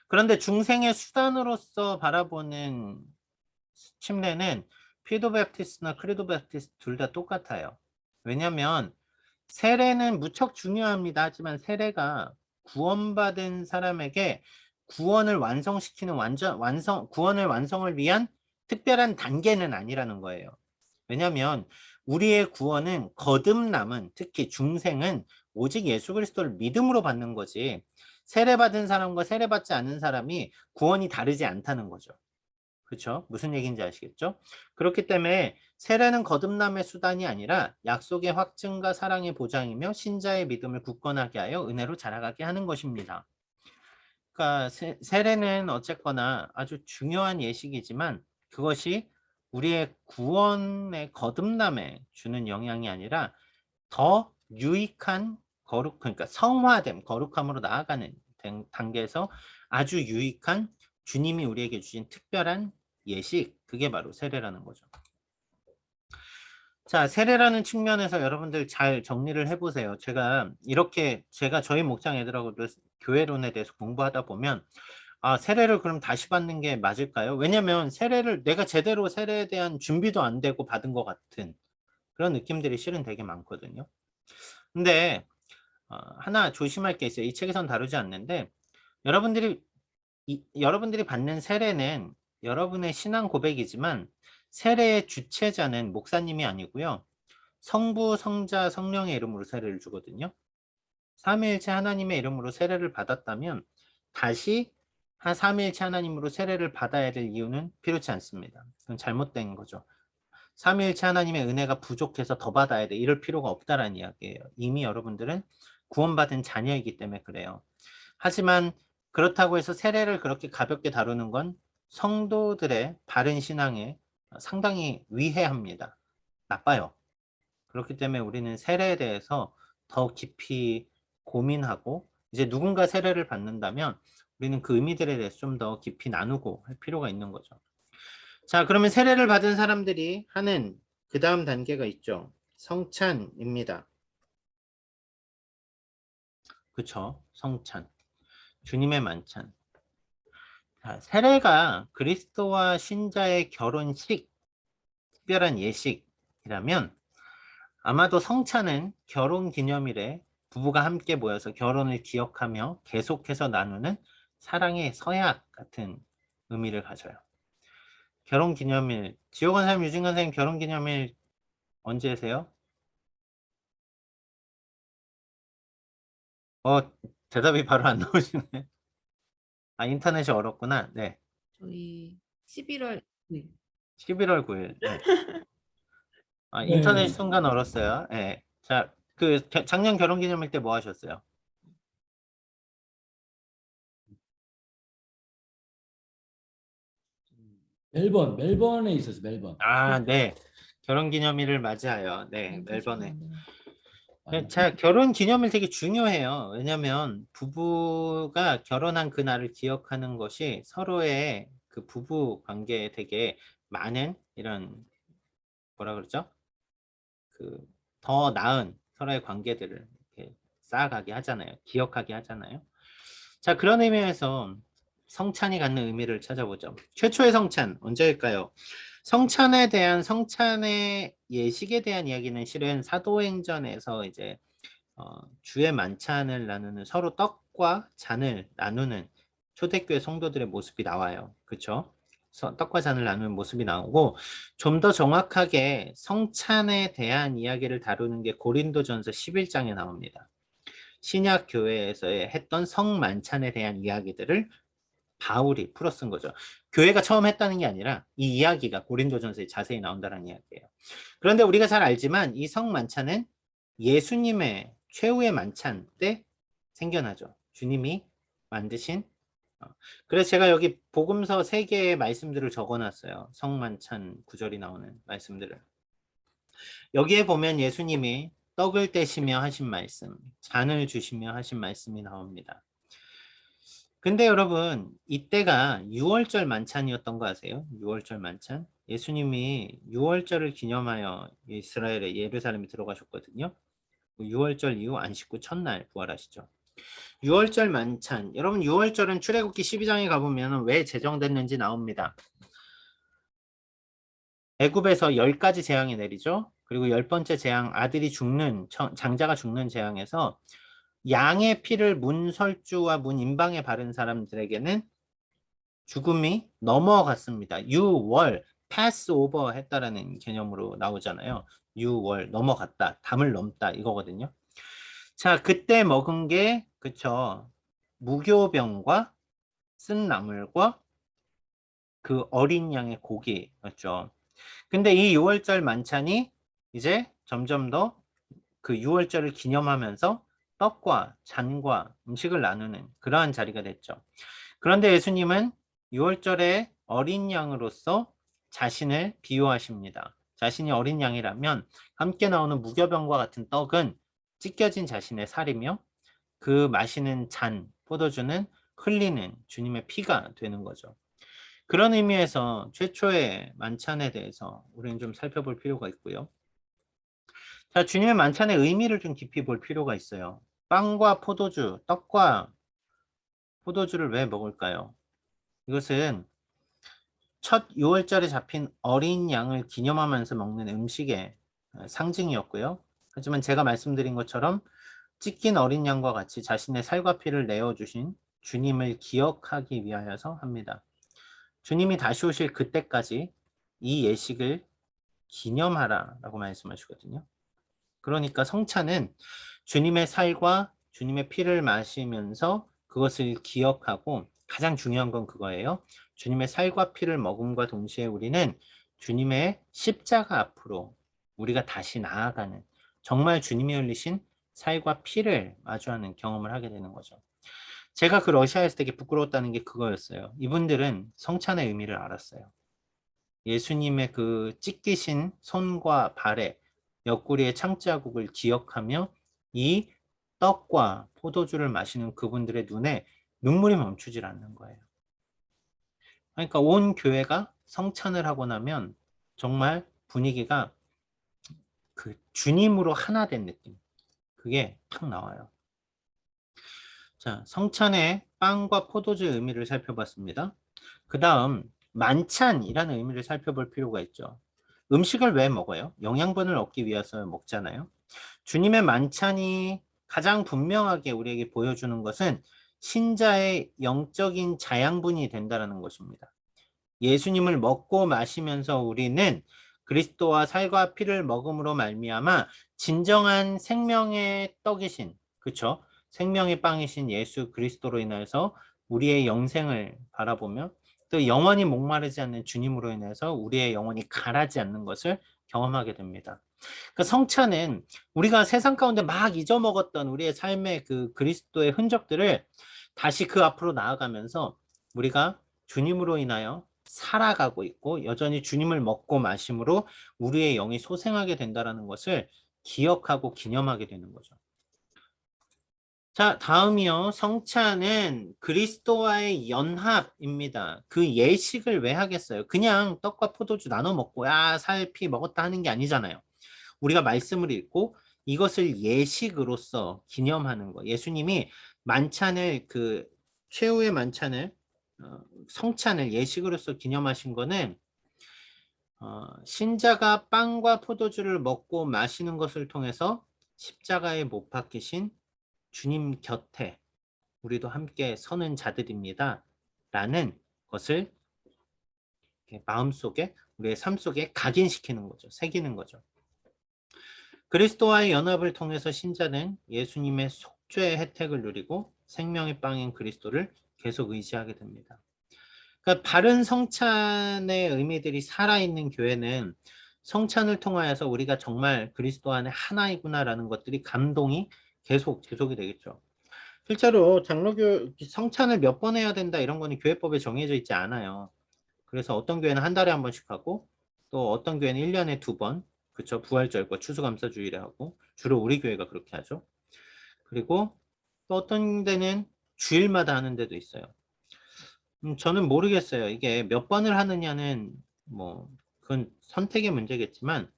그런데 중생의 수단으로서 바라보는 침례는 피도 베프티스트나 크리도 베프티스트 둘 다 똑같아요. 왜냐하면 세례는 무척 중요합니다. 하지만 세례가 구원받은 사람에게 구원을 완성시키는 구원을 완성을 위한 특별한 단계는 아니라는 거예요. 왜냐하면 우리의 구원은 거듭남은 특히 중생은 오직 예수 그리스도를 믿음으로 받는 거지 세례받은 사람과 세례받지 않은 사람이 구원이 다르지 않다는 거죠. 그렇죠? 무슨 얘기인지 아시겠죠? 그렇기 때문에 세례는 거듭남의 수단이 아니라 약속의 확증과 사랑의 보장이며 신자의 믿음을 굳건하게 하여 은혜로 자라가게 하는 것입니다. 그러니까 세례는 어쨌거나 아주 중요한 예식이지만 그것이 우리의 구원의 거듭남에 주는 영향이 아니라 더 유익한 그러니까 성화됨, 거룩함으로 나아가는 단계에서 아주 유익한 주님이 우리에게 주신 특별한 예식, 그게 바로 세례라는 거죠. 자, 세례라는 측면에서 여러분들 잘 정리를 해보세요. 제가 저희 목장 애들하고도 교회론에 대해서 공부하다 보면 세례를 그럼 다시 받는 게 맞을까요? 왜냐면 세례를 내가 제대로 세례에 대한 준비도 안 되고 받은 것 같은 그런 느낌들이 실은 되게 많거든요. 근데 하나 조심할 게 있어요. 이 책에선 다루지 않는데 여러분들이 받는 세례는 여러분의 신앙 고백이지만 세례의 주체자는 목사님이 아니고요. 성부, 성자, 성령의 이름으로 세례를 주거든요. 삼위일체 하나님의 이름으로 세례를 받았다면 다시 삼위일체 하나님으로 세례를 받아야 될 이유는 필요치 않습니다. 그건 잘못된 거죠. 삼위일체 하나님의 은혜가 부족해서 더 받아야 돼. 이럴 필요가 없다라는 이야기예요. 이미 여러분들은 구원받은 자녀이기 때문에 그래요. 하지만 그렇다고 해서 세례를 그렇게 가볍게 다루는 건 성도들의 바른 신앙에 상당히 위해합니다. 나빠요. 그렇기 때문에 우리는 세례에 대해서 더 깊이 고민하고 이제 누군가 세례를 받는다면 우리는 그 의미들에 대해서 좀 더 깊이 나누고 할 필요가 있는 거죠. 자, 그러면 세례를 받은 사람들이 하는 그 다음 단계가 있죠. 성찬입니다. 그쵸? 성찬. 주님의 만찬. 자, 세례가 그리스도와 신자의 결혼식, 특별한 예식이라면 아마도 성찬은 결혼 기념일에 부부가 함께 모여서 결혼을 기억하며 계속해서 나누는 사랑의 서약 같은 의미를 가져요. 결혼 기념일, 지호건사님, 유진건사님 결혼 기념일 언제세요? 대답이 바로 안 나오시네. 인터넷이 어렵구나. 네. 저희 11월 9일. 11월 9일. 네. 네. 인터넷 순간 얼었어요. 네. 자, 작년 결혼 기념일 때 뭐 하셨어요? 멜번에 있었어, 멜번. 네. 결혼 기념일을 맞이하여. 네, 멜번에. 아, 자, 결혼 기념일 되게 중요해요. 왜냐면 부부가 결혼한 그날을 기억하는 것이 서로의 그 부부 관계에 되게 많은 이런 뭐라 그러죠? 더 나은 서로의 관계들을 이렇게 쌓아가게 하잖아요. 기억하게 하잖아요. 자, 그런 의미에서 성찬이 갖는 의미를 찾아보죠. 최초의 성찬 언제일까요? 성찬의 예식에 대한 이야기는 실은 사도행전에서 이제 주의 만찬을 나누는 서로 떡과 잔을 나누는 초대교회 성도들의 모습이 나와요. 그렇죠? 떡과 잔을 나누는 모습이 나오고 좀 더 정확하게 성찬에 대한 이야기를 다루는 게 고린도전서 11장에 나옵니다. 신약 교회에서 했던 성만찬에 대한 이야기들을 바울이 풀어 쓴 거죠. 교회가 처음 했다는 게 아니라 이 이야기가 고린도전서에 자세히 나온다는 이야기예요. 그런데 우리가 잘 알지만 이 성만찬은 예수님의 최후의 만찬 때 생겨나죠. 주님이 만드신. 그래서 제가 여기 복음서 3개의 말씀들을 적어놨어요. 성만찬 구절이 나오는 말씀들을. 여기에 보면 예수님이 떡을 떼시며 하신 말씀, 잔을 주시며 하신 말씀이 나옵니다. 근데 여러분, 이때가 6월절 만찬이었던 거 아세요? 6월절 만찬. 예수님이 6월절을 기념하여 이스라엘의 예루살렘에 들어가셨거든요. 6월절 이후 안식구 첫날 부활하시죠. 6월절 만찬. 여러분 6월절은 출애굽기 12장에 가보면 왜 제정됐는지 나옵니다. 애굽에서 10가지 재앙이 내리죠. 그리고 10번째 재앙, 아들이 죽는, 장자가 죽는 재앙에서 양의 피를 문설주와 문인방에 바른 사람들에게는 죽음이 넘어갔습니다. 6월, pass over 했다라는 개념으로 나오잖아요. 6월, 넘어갔다, 담을 넘다 이거거든요. 자, 그때 먹은 게 그쵸, 무교병과 쓴 나물과 그 어린 양의 고기였죠. 근데 이 6월절 만찬이 이제 점점 더 그 6월절을 기념하면서 떡과 잔과 음식을 나누는 그러한 자리가 됐죠. 그런데 예수님은 6월절에 어린 양으로서 자신을 비유하십니다. 자신이 어린 양이라면 함께 나오는 무교병과 같은 떡은 찢겨진 자신의 살이며 그 마시는 잔, 포도주는 흘리는 주님의 피가 되는 거죠. 그런 의미에서 최초의 만찬에 대해서 우리는 좀 살펴볼 필요가 있고요. 자, 주님의 만찬의 의미를 좀 깊이 볼 필요가 있어요. 빵과 포도주, 떡과 포도주를 왜 먹을까요? 이것은 첫 6월절에 잡힌 어린 양을 기념하면서 먹는 음식의 상징이었고요. 하지만 제가 말씀드린 것처럼 찢긴 어린 양과 같이 자신의 살과 피를 내어주신 주님을 기억하기 위하여서 합니다. 주님이 다시 오실 그때까지 이 예식을 기념하라라고 말씀하시거든요. 그러니까 성찬은 주님의 살과 주님의 피를 마시면서 그것을 기억하고 가장 중요한 건 그거예요. 주님의 살과 피를 먹음과 동시에 우리는 주님의 십자가 앞으로 우리가 다시 나아가는 정말 주님이 흘리신 살과 피를 마주하는 경험을 하게 되는 거죠. 제가 그 러시아에서 되게 부끄러웠다는 게 그거였어요. 이분들은 성찬의 의미를 알았어요. 예수님의 그 찢기신 손과 발에 옆구리의 창자국을 기억하며 이 떡과 포도주를 마시는 그분들의 눈에 눈물이 멈추질 않는 거예요. 그러니까 온 교회가 성찬을 하고 나면 정말 분위기가 그 주님으로 하나 된 느낌. 그게 탁 나와요. 자, 성찬의 빵과 포도주의 의미를 살펴봤습니다. 그 다음 만찬이라는 의미를 살펴볼 필요가 있죠. 음식을 왜 먹어요? 영양분을 얻기 위해서 먹잖아요. 주님의 만찬이 가장 분명하게 우리에게 보여주는 것은 신자의 영적인 자양분이 된다는 것입니다. 예수님을 먹고 마시면서 우리는 그리스도와 살과 피를 먹음으로 말미암아 진정한 생명의 떡이신, 그렇죠? 생명의 빵이신 예수 그리스도로 인해서 우리의 영생을 바라보며 또 영원히 목마르지 않는 주님으로 인해서 우리의 영혼이 가라지 않는 것을 경험하게 됩니다. 그러니까 성찬은 우리가 세상 가운데 막 잊어먹었던 우리의 삶의 그 그리스도의 흔적들을 다시 그 앞으로 나아가면서 우리가 주님으로 인하여 살아가고 있고 여전히 주님을 먹고 마심으로 우리의 영이 소생하게 된다는 것을 기억하고 기념하게 되는 거죠. 자, 다음이요. 성찬은 그리스도와의 연합입니다. 그 예식을 왜 하겠어요? 그냥 떡과 포도주 나눠 먹고 살, 피 먹었다 하는 게 아니잖아요. 우리가 말씀을 읽고 이것을 예식으로서 기념하는 거. 예수님이 만찬을 그 최후의 만찬을 성찬을 예식으로서 기념하신 거는 신자가 빵과 포도주를 먹고 마시는 것을 통해서 십자가에 못 박히신 주님 곁에 우리도 함께 서는 자들입니다. 라는 것을 마음속에 우리의 삶 속에 각인시키는 거죠. 새기는 거죠. 그리스도와의 연합을 통해서 신자는 예수님의 속죄의 혜택을 누리고 생명의 빵인 그리스도를 계속 의지하게 됩니다. 그러니까 바른 성찬의 의미들이 살아있는 교회는 성찬을 통하여서 우리가 정말 그리스도 안에 하나이구나라는 것들이 감동이 계속 지속이 되겠죠. 실제로 장로교 성찬을 몇 번 해야 된다 이런 거는 교회법에 정해져 있지 않아요. 그래서 어떤 교회는 한 달에 한 번씩 하고 또 어떤 교회는 1년에 2번, 그쵸? 부활절과 추수감사주일에 하고 주로 우리 교회가 그렇게 하죠. 그리고 또 어떤 데는 주일마다 하는 데도 있어요. 저는 모르겠어요. 이게 몇 번을 하느냐는 뭐 그건 선택의 문제겠지만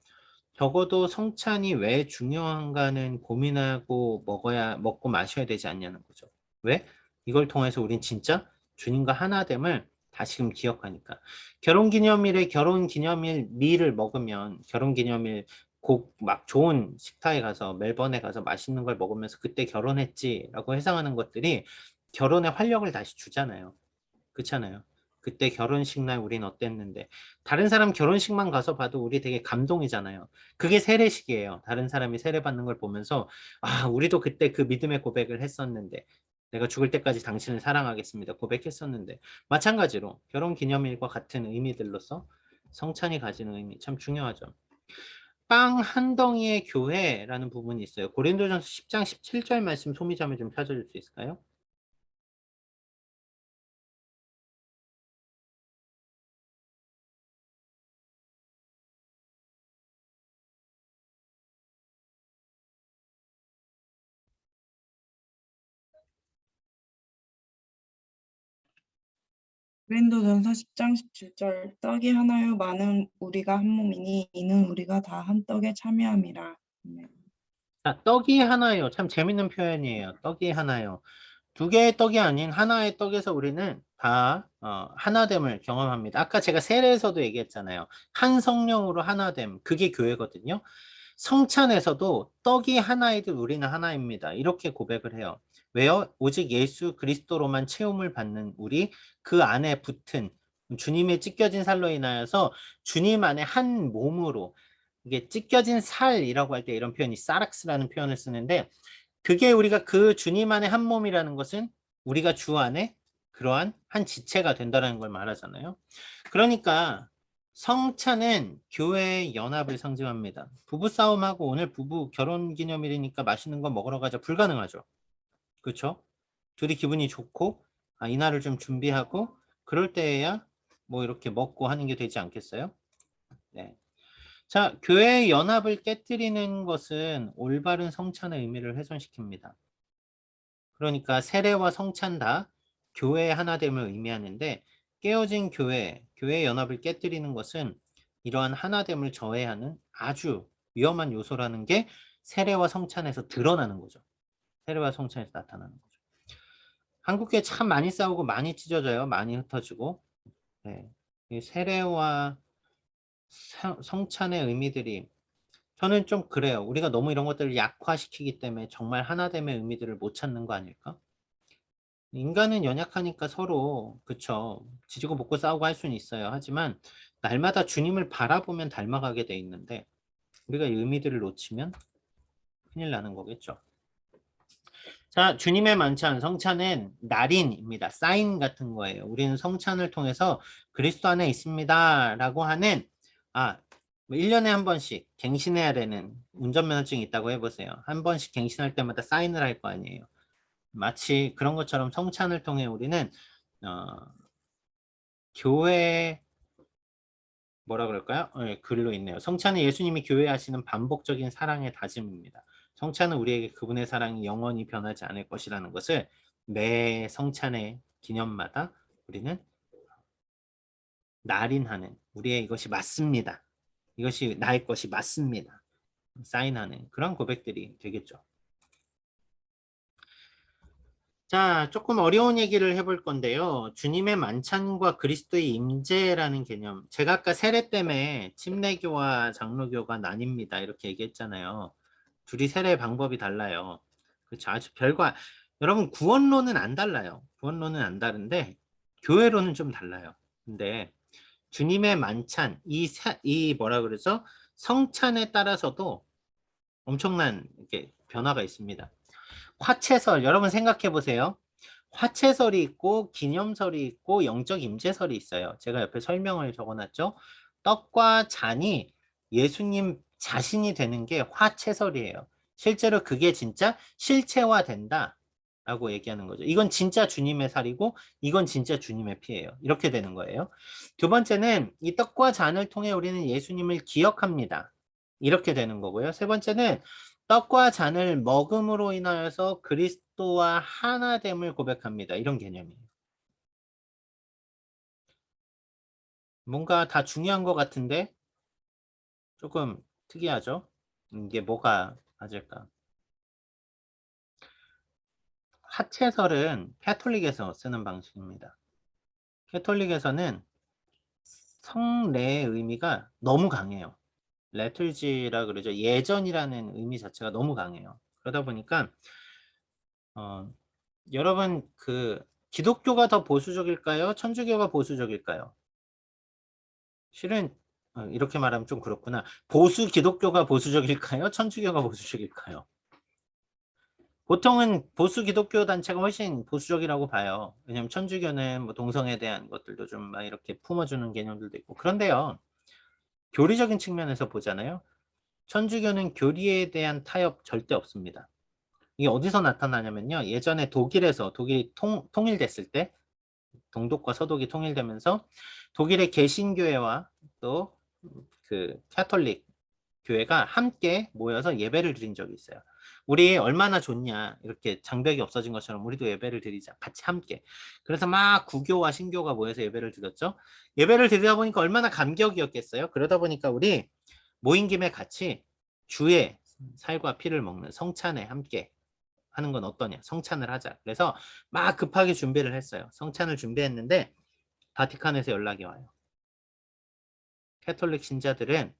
적어도 성찬이 왜 중요한가는 고민하고 먹고 마셔야 되지 않냐는 거죠. 왜? 이걸 통해서 우린 진짜 주님과 하나됨을 다시금 기억하니까. 결혼기념일에 결혼기념일 밀을 먹으면 결혼기념일 막 좋은 식탁에 가서 멜번에 가서 맛있는 걸 먹으면서 그때 결혼했지라고 회상하는 것들이 결혼의 활력을 다시 주잖아요. 그렇잖아요. 그때 결혼식 날 우린 어땠는데 다른 사람 결혼식만 가서 봐도 우리 되게 감동이잖아요. 그게 세례식이에요. 다른 사람이 세례 받는 걸 보면서 우리도 그때 그 믿음의 고백을 했었는데 내가 죽을 때까지 당신을 사랑하겠습니다. 고백했었는데 마찬가지로 결혼기념일과 같은 의미들로서 성찬이 가지는 의미 참 중요하죠. 빵 한 덩이의 교회라는 부분이 있어요. 고린도전서 10장 17절 말씀 소미자매 좀 찾아줄 수 있을까요? 고린도전서 10장 17절 떡이 하나요 많은 우리가 한 몸이니 이는 우리가 다 한 떡에 참여함이라. 아멘. 자, 떡이 하나예요. 참 재밌는 표현이에요. 떡이 하나요. 두 개의 떡이 아닌 하나의 떡에서 우리는 다 하나됨을 경험합니다. 아까 제가 세례에서도 얘기했잖아요. 한 성령으로 하나됨. 그게 교회거든요. 성찬에서도 떡이 하나이듯 우리는 하나입니다. 이렇게 고백을 해요. 왜요? 오직 예수 그리스도로만 채움을 받는 우리 그 안에 붙은 주님의 찢겨진 살로 인하여서 주님 안에 한 몸으로 이게 찢겨진 살이라고 할 때 이런 표현이 사락스라는 표현을 쓰는데 그게 우리가 그 주님 안에 한 몸이라는 것은 우리가 주 안에 그러한 한 지체가 된다는 걸 말하잖아요. 그러니까 성찬은 교회의 연합을 상징합니다. 부부싸움하고 오늘 부부 결혼기념일이니까 맛있는 거 먹으러 가자 불가능하죠. 그렇죠? 둘이 기분이 좋고 이날을 좀 준비하고 그럴 때에야 뭐 이렇게 먹고 하는 게 되지 않겠어요? 네. 자, 교회의 연합을 깨뜨리는 것은 올바른 성찬의 의미를 훼손시킵니다. 그러니까 세례와 성찬 다 교회의 하나됨을 의미하는데 깨어진 교회의 연합을 깨뜨리는 것은 이러한 하나됨을 저해하는 아주 위험한 요소라는 게 세례와 성찬에서 드러나는 거죠. 세례와 성찬에서 나타나는 거죠. 한국교회 참 많이 싸우고 많이 찢어져요. 많이 흩어지고. 네. 이 세례와 성찬의 의미들이 저는 좀 그래요. 우리가 너무 이런 것들을 약화시키기 때문에 정말 하나됨의 의미들을 못 찾는 거 아닐까? 인간은 연약하니까 서로 그쵸 지지고 볶고 싸우고 할 수는 있어요. 하지만 날마다 주님을 바라보면 닮아가게 돼 있는데 우리가 이 의미들을 놓치면 큰일 나는 거겠죠. 자, 주님의 만찬 성찬은 날인입니다. 사인 같은 거예요. 우리는 성찬을 통해서 그리스도 안에 있습니다 라고 하는 뭐 1년에 한 번씩 갱신해야 되는 운전면허증이 있다고 해보세요. 한 번씩 갱신할 때마다 사인을 할 거 아니에요. 마치 그런 것처럼 성찬을 통해 우리는 교회 뭐라 그럴까요? 네, 글로 있네요. 성찬은 예수님이 교회에 하시는 반복적인 사랑의 다짐입니다. 성찬은 우리에게 그분의 사랑이 영원히 변하지 않을 것이라는 것을 매 성찬의 기념마다 우리는 날인하는 우리의 이것이 맞습니다. 이것이 나의 것이 맞습니다. 사인하는 그런 고백들이 되겠죠. 자, 조금 어려운 얘기를 해볼 건데요. 주님의 만찬과 그리스도의 임재라는 개념. 제가 아까 세례 때문에 침례교와 장로교가 나뉩니다. 이렇게 얘기했잖아요. 둘이 세례 방법이 달라요. 그렇죠. 아주 여러분 구원론은 안 달라요. 구원론은 안 다른데 교회론은 좀 달라요. 근데 주님의 만찬, 이 뭐라 그러죠? 성찬에 따라서도 엄청난 이렇게 변화가 있습니다. 화채설 여러분 생각해 보세요. 화채설이 있고 기념설이 있고 영적 임재설이 있어요. 제가 옆에 설명을 적어놨죠. 떡과 잔이 예수님 자신이 되는 게 화채설이에요. 실제로 그게 진짜 실체화된다 라고 얘기하는 거죠. 이건 진짜 주님의 살이고 이건 진짜 주님의 피예요. 이렇게 되는 거예요. 두 번째는 이 떡과 잔을 통해 우리는 예수님을 기억합니다. 이렇게 되는 거고요. 세 번째는 떡과 잔을 먹음으로 인하여서 그리스도와 하나됨을 고백합니다. 이런 개념이에요. 뭔가 다 중요한 것 같은데 조금 특이하죠? 이게 뭐가 맞을까? 하체설은 캐톨릭에서 쓰는 방식입니다. 캐톨릭에서는 성례의 의미가 너무 강해요. 레틀지라 그러죠. 예전이라는 의미 자체가 너무 강해요. 그러다 보니까 여러분 기독교가 더 보수적일까요? 천주교가 보수적일까요? 실은 이렇게 말하면 좀 그렇구나. 보수 기독교가 보수적일까요? 천주교가 보수적일까요? 보통은 보수 기독교 단체가 훨씬 보수적이라고 봐요. 왜냐하면 천주교는 뭐 동성에 대한 것들도 좀 막 이렇게 품어주는 개념들도 있고. 그런데요, 교리적인 측면에서 보잖아요. 천주교는 교리에 대한 타협 절대 없습니다. 이게 어디서 나타나냐면요. 예전에 독일에서 독일이 통일됐을 때 동독과 서독이 통일되면서 독일의 개신교회와 또 그 카톨릭 교회가 함께 모여서 예배를 드린 적이 있어요. 우리 얼마나 좋냐, 이렇게 장벽이 없어진 것처럼 우리도 예배를 드리자, 같이 함께. 그래서 막 구교와 신교가 모여서 예배를 드렸죠. 예배를 드리다 보니까 얼마나 감격이었겠어요. 그러다 보니까 우리 모인 김에 같이 주의 살과 피를 먹는 성찬에 함께 하는 건 어떠냐, 성찬을 하자. 그래서 막 급하게 준비를 했어요. 성찬을 준비했는데 바티칸에서 연락이 와요. 캐톨릭 신자들은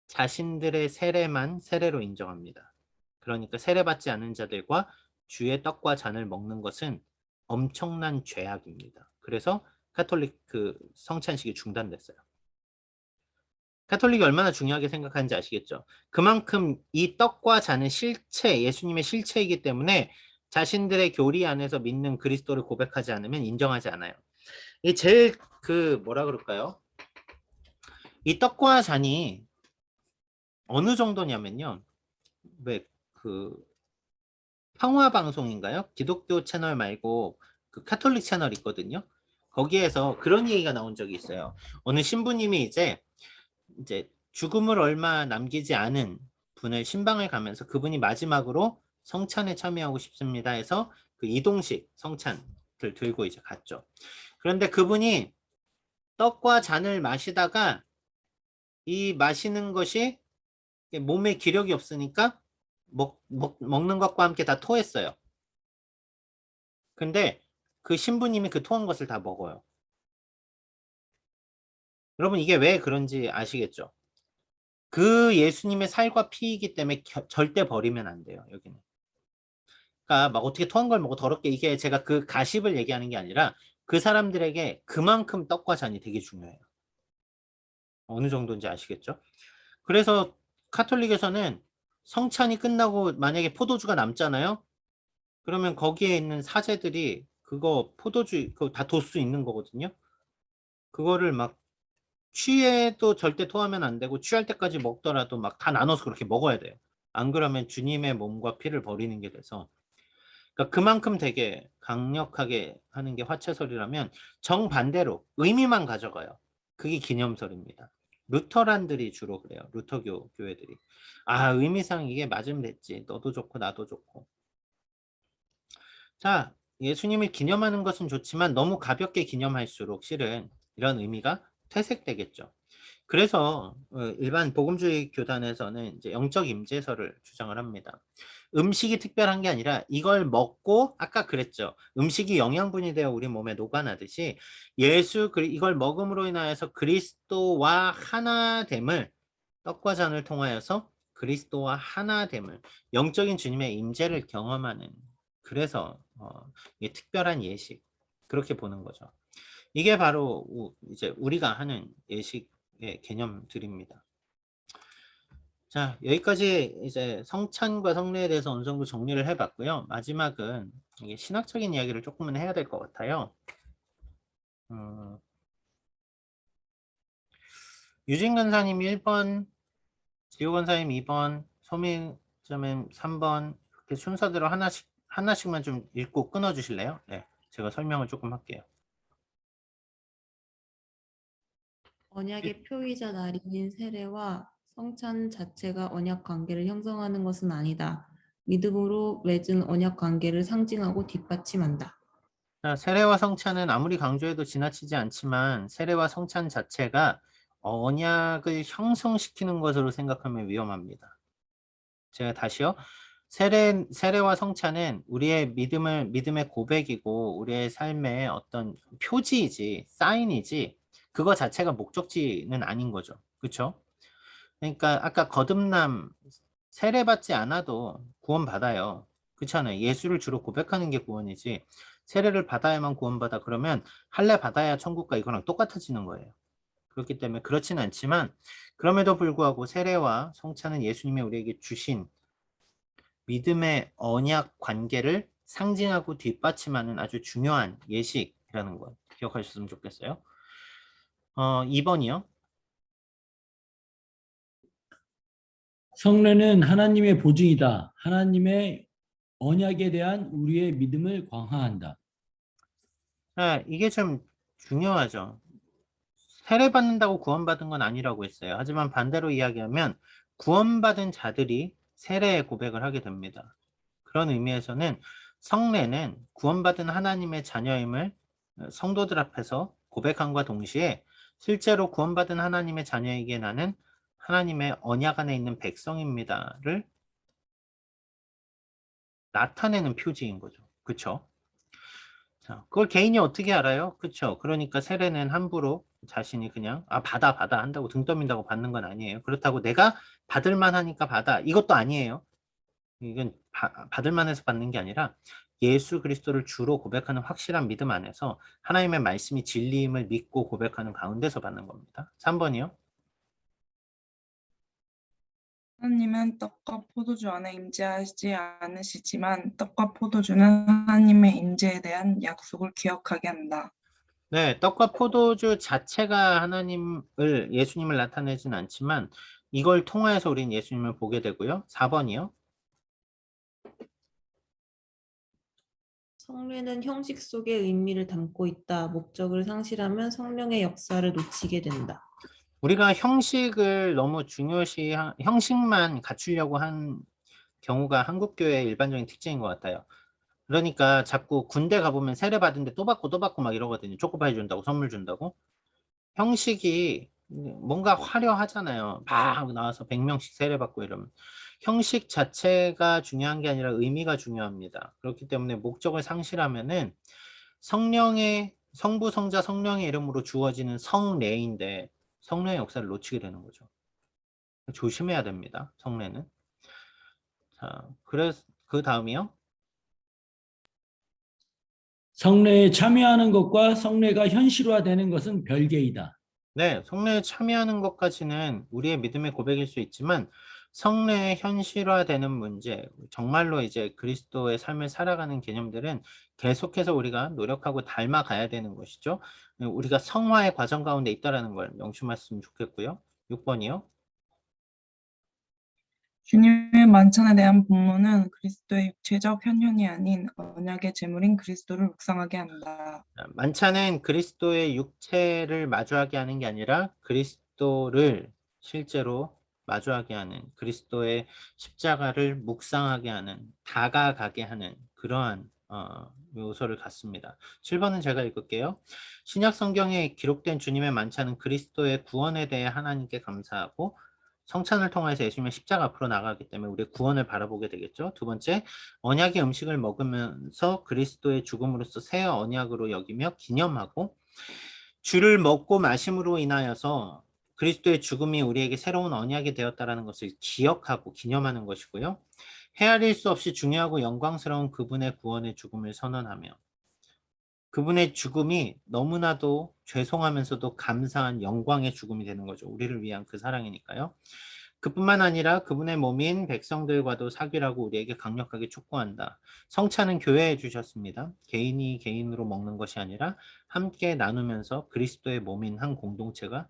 자신들의 세례만 세례로 인정합니다. 그러니까 세례받지 않은 자들과 주의 떡과 잔을 먹는 것은 엄청난 죄악입니다. 그래서 카톨릭 그 성찬식이 중단됐어요. 카톨릭이 얼마나 중요하게 생각하는지 아시겠죠? 그만큼 이 떡과 잔은 실체, 예수님의 실체이기 때문에 자신들의 교리 안에서 믿는 그리스도를 고백하지 않으면 인정하지 않아요. 이 제일 그 뭐라 그럴까요? 이 떡과 잔이 어느 정도냐면요. 왜 그 평화 방송인가요? 기독교 채널 말고 그 카톨릭 채널 있거든요. 거기에서 그런 얘기가 나온 적이 있어요. 어느 신부님이 이제 죽음을 얼마 남기지 않은 분을 신방을 가면서 그분이 마지막으로 성찬에 참여하고 싶습니다 해서 그 이동식 성찬을 들고 이제 갔죠. 그런데 그분이 떡과 잔을 마시다가 이 마시는 것이 몸에 기력이 없으니까 먹는 것과 함께 다 토했어요. 근데 그 신부님이 그 토한 것을 다 먹어요. 여러분 이게 왜 그런지 아시겠죠? 그 예수님의 살과 피이기 때문에 절대 버리면 안 돼요. 여기는. 그러니까 막 어떻게 토한 걸 먹어 더럽게, 이게 제가 그 가십을 얘기하는 게 아니라 그 사람들에게 그만큼 떡과 잔이 되게 중요해요. 어느 정도인지 아시겠죠? 그래서 카톨릭에서는 성찬이 끝나고 만약에 포도주가 남잖아요. 그러면 거기에 있는 사제들이 그거 포도주 그거 다 뒀 수 있는 거거든요. 그거를 막 취해도 절대 토하면 안 되고 취할 때까지 먹더라도 막 다 나눠서 그렇게 먹어야 돼요. 안 그러면 주님의 몸과 피를 버리는 게 돼서. 그러니까 그만큼 되게 강력하게 하는 게 화채설이라면 정반대로 의미만 가져가요. 그게 기념설입니다. 루터란들이 주로 그래요. 루터교 교회들이. 아, 의미상 이게 맞으면 됐지. 너도 좋고 나도 좋고. 자, 예수님을 기념하는 것은 좋지만 너무 가볍게 기념할수록 실은 이런 의미가 퇴색되겠죠. 그래서 일반 복음주의 교단에서는 이제 영적 임재설을 주장을 합니다. 음식이 특별한 게 아니라 이걸 먹고 아까 그랬죠. 음식이 영양분이 되어 우리 몸에 녹아나듯이 이걸 먹음으로 인하여서 그리스도와 하나됨을, 떡과 잔을 통하여서 그리스도와 하나됨을, 영적인 주님의 임재를 경험하는, 그래서 이게 특별한 예식, 그렇게 보는 거죠. 이게 바로 이제 우리가 하는 예식의 개념들입니다. 자, 여기까지 이제 성찬과 성례에 대해서 어느 정도 정리를 해봤고요. 마지막은 이게 신학적인 이야기를 조금은 해야 될 것 같아요. 유진 간사님 1번, 지호 간사님 2번, 소민점님 3번, 이렇게 순서대로 하나씩만 좀 읽고 끊어주실래요? 네, 제가 설명을 조금 할게요. 언약의 표의자 날인 세례와 성찬 자체가 언약 관계를 형성하는 것은 아니다. 믿음으로 맺은 언약 관계를 상징하고 뒷받침한다. 자, 세례와 성찬은 아무리 강조해도 지나치지 않지만 세례와 성찬 자체가 언약을 형성시키는 것으로 생각하면 위험합니다. 제가 다시요. 세례와 성찬은 우리의 믿음의 고백이고 우리의 삶의 어떤 표지이지, 사인이지, 그거 자체가 목적지는 아닌 거죠. 그렇죠? 그러니까 아까 거듭남 세례받지 않아도 구원받아요. 그렇잖아요. 예수를 주로 고백하는 게 구원이지 세례를 받아야만 구원받아 그러면 할례 받아야 천국가 이거랑 똑같아지는 거예요. 그렇기 때문에 그렇진 않지만 그럼에도 불구하고 세례와 성찬은 예수님이 우리에게 주신 믿음의 언약 관계를 상징하고 뒷받침하는 아주 중요한 예식이라는 것 기억하셨으면 좋겠어요. 2번이요. 성례는 하나님의 보증이다. 하나님의 언약에 대한 우리의 믿음을 강화한다. 이게 좀 중요하죠. 세례받는다고 구원받은 건 아니라고 했어요. 하지만 반대로 이야기하면 구원받은 자들이 세례의 고백을 하게 됩니다. 그런 의미에서는 성례는 구원받은 하나님의 자녀임을 성도들 앞에서 고백함과 동시에 실제로 구원받은 하나님의 자녀에게 나는 하나님의 언약 안에 있는 백성입니다를 나타내는 표지인 거죠. 그렇죠? 자, 그걸 개인이 어떻게 알아요? 그렇죠. 그러니까 세례는 함부로 자신이 그냥 받아 한다고 등 떠민다고 받는 건 아니에요. 그렇다고 내가 받을 만하니까 받아 이것도 아니에요. 이건 받을 만해서 받는 게 아니라 예수 그리스도를 주로 고백하는 확실한 믿음 안에서 하나님의 말씀이 진리임을 믿고 고백하는 가운데서 받는 겁니다. 3번이요. 하나님은 떡과 포도주 안에 임재하지 않으시지만 떡과 포도주는 하나님의 임재에 대한 약속을 기억하게 한다. 네, 떡과 포도주 자체가 예수님을 나타내진 않지만 이걸 통하여서 우리는 예수님을 보게 되고요. 4번이요. 성례는 형식 속의 의미를 담고 있다. 목적을 상실하면 성령의 역사를 놓치게 된다. 우리가 형식을 너무 형식만 갖추려고 한 경우가 한국 교회의 일반적인 특징인 것 같아요. 그러니까 자꾸 군대 가보면 세례 받은데 또 받고 막 이러거든요. 초코파이 준다고 선물 준다고. 형식이 뭔가 화려하잖아요. 막 나와서 100명씩 세례 받고 이러면. 형식 자체가 중요한 게 아니라 의미가 중요합니다. 그렇기 때문에 목적을 상실하면은 성부, 성자, 성령의 이름으로 주어지는 성례인데 성례의 역사를 놓치게 되는 거죠. 조심해야 됩니다. 성례는. 자, 그래서 그 다음이요. 성례에 참여하는 것과 성례가 현실화되는 것은 별개이다. 네, 성례에 참여하는 것까지는 우리의 믿음의 고백일 수 있지만 성례의 현실화되는 문제, 정말로 이제 그리스도의 삶을 살아가는 개념들은 계속해서 우리가 노력하고 닮아가야 되는 것이죠. 우리가 성화의 과정 가운데 있다라는 걸 명심하셨으면 좋겠고요. 6번이요. 주님의 만찬에 대한 본문은 그리스도의 육체적 현현이 아닌 언약의 제물인 그리스도를 묵상하게 한다. 만찬은 그리스도의 육체를 마주하게 하는 게 아니라 그리스도를 실제로 마주하게 하는 그리스도의 십자가를 묵상하게 하는 다가가게 하는 그러한 요소를 갖습니다. 7번은 제가 읽을게요. 신약 성경에 기록된 주님의 만찬은 그리스도의 구원에 대해 하나님께 감사하고 성찬을 통해서 예수님의 십자가 앞으로 나가기 때문에 우리의 구원을 바라보게 되겠죠. 두 번째, 언약의 음식을 먹으면서 그리스도의 죽음으로써 새 언약으로 여기며 기념하고 주를 먹고 마심으로 인하여서 그리스도의 죽음이 우리에게 새로운 언약이 되었다는 것을 기억하고 기념하는 것이고요. 헤아릴 수 없이 중요하고 영광스러운 그분의 구원의 죽음을 선언하며 그분의 죽음이 너무나도 죄송하면서도 감사한 영광의 죽음이 되는 거죠. 우리를 위한 그 사랑이니까요. 그뿐만 아니라 그분의 몸인 백성들과도 사귀라고 우리에게 강력하게 촉구한다. 성찬은 교회에 주셨습니다. 개인이 개인으로 먹는 것이 아니라 함께 나누면서 그리스도의 몸인 한 공동체가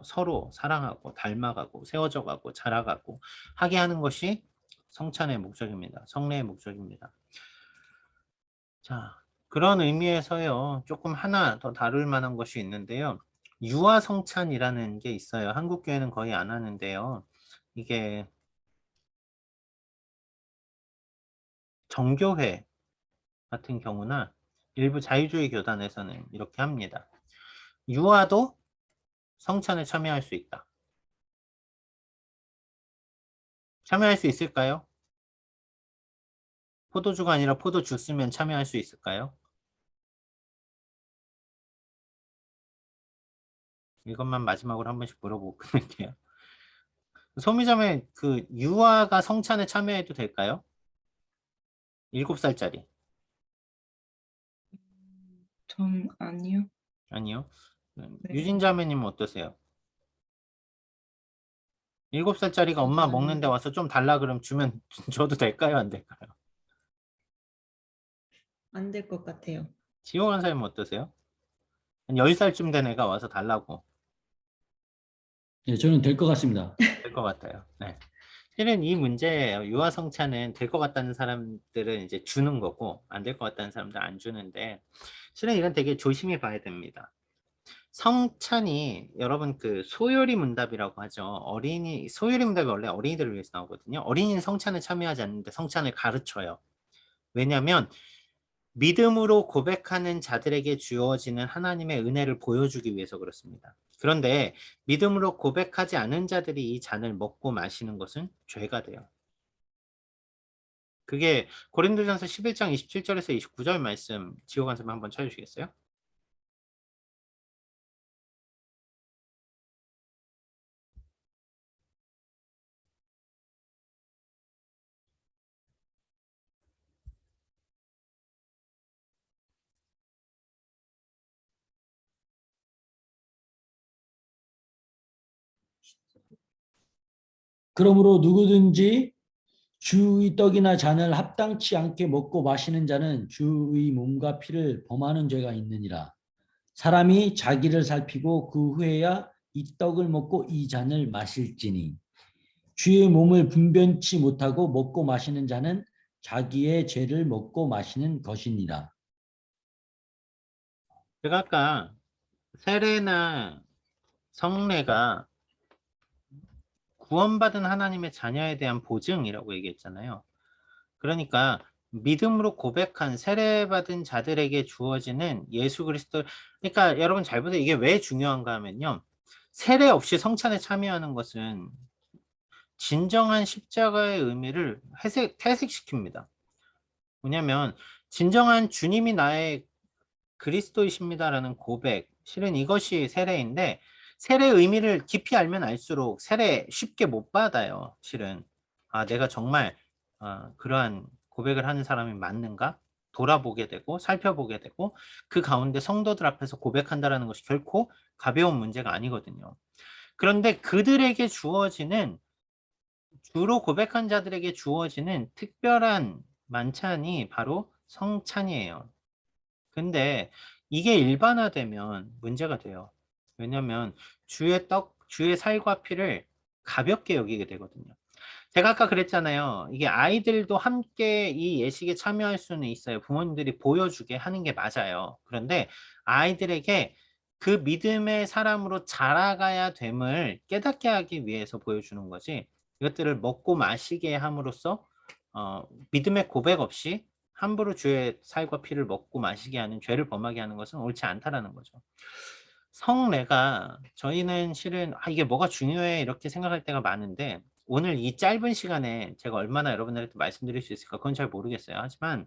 서로 사랑하고 닮아가고 세워져가고 자라가고 하게 하는 것이 성찬의 목적입니다. 성례의 목적입니다. 자, 그런 의미에서요. 조금 하나 더 다룰 만한 것이 있는데요. 유아성찬이라는 게 있어요. 한국 교회는 거의 안 하는데요. 이게 정교회 같은 경우나 일부 자유주의 교단에서는 이렇게 합니다. 유아도 성찬에 참여할 수 있다. 참여할 수 있을까요? 포도주가 아니라 포도주 쓰면 참여할 수 있을까요? 이것만 마지막으로 한 번씩 물어보고 끝낼게요. 소미자매 그 유아가 성찬에 참여해도 될까요? 7살짜리. 전 아니요. 아니요. 네. 유진 자매님은 어떠세요? 7살짜리가 엄마 먹는데 와서 좀 달라 그러면 주면 줘도 될까요? 안 될까요? 안 될 것 같아요. 지호 간사님 어떠세요? 한 10살쯤 된 애가 와서 달라고 예, 저는 될 것 같습니다. 될 것 같아요. 네. 실은 이 문제 유아 성찬은 될 것 같다는 사람들은 이제 주는 거고 안 될 것 같다는 사람들은 안 주는데 실은 이건 되게 조심히 봐야 됩니다. 성찬이 여러분 그 소요리 문답이라고 하죠. 어린이 소요리 문답이 원래 어린이들을 위해서 나오거든요. 어린이는 성찬에 참여하지 않는데 성찬을 가르쳐요. 왜냐하면 믿음으로 고백하는 자들에게 주어지는 하나님의 은혜를 보여주기 위해서 그렇습니다. 그런데 믿음으로 고백하지 않은 자들이 이 잔을 먹고 마시는 것은 죄가 돼요. 그게 고린도전서 11장 27절에서 29절 말씀 지호 간사님 한번 찾으시겠어요? 그러므로 누구든지 주의 떡이나 잔을 합당치 않게 먹고 마시는 자는 주의 몸과 피를 범하는 죄가 있느니라. 사람이 자기를 살피고 그 후에야 이 떡을 먹고 이 잔을 마실지니 주의 몸을 분변치 못하고 먹고 마시는 자는 자기의 죄를 먹고 마시는 것이니라. 제가 아까 세례나 성례가 구원받은 하나님의 자녀에 대한 보증이라고 얘기했잖아요. 그러니까 믿음으로 고백한 세례받은 자들에게 주어지는 예수 그리스도, 그러니까 여러분 잘 보세요. 이게 왜 중요한가 하면요. 세례 없이 성찬에 참여하는 것은 진정한 십자가의 의미를 퇴색시킵니다. 뭐냐면 진정한 주님이 나의 그리스도이십니다라는 고백, 실은 이것이 세례인데 세례의 의미를 깊이 알면 알수록 세례 쉽게 못 받아요. 실은 내가 정말 그러한 고백을 하는 사람이 맞는가 돌아보게 되고 살펴보게 되고 그 가운데 성도들 앞에서 고백한다라는 것이 결코 가벼운 문제가 아니거든요. 그런데 그들에게 주어지는 주로 고백한 자들에게 주어지는 특별한 만찬이 바로 성찬이에요. 근데 이게 일반화되면 문제가 돼요. 왜냐하면 주의 떡, 주의 살과 피를 가볍게 여기게 되거든요. 제가 아까 그랬잖아요. 이게 아이들도 함께 이 예식에 참여할 수는 있어요. 부모님들이 보여주게 하는 게 맞아요. 그런데 아이들에게 그 믿음의 사람으로 자라가야 됨을 깨닫게 하기 위해서 보여주는 거지. 이것들을 먹고 마시게 함으로써 믿음의 고백 없이 함부로 주의 살과 피를 먹고 마시게 하는 죄를 범하게 하는 것은 옳지 않다라는 거죠. 성례가 저희는 실은 이게 뭐가 중요해 이렇게 생각할 때가 많은데 오늘 이 짧은 시간에 제가 얼마나 여러분들한테 말씀드릴 수 있을까 그건 잘 모르겠어요. 하지만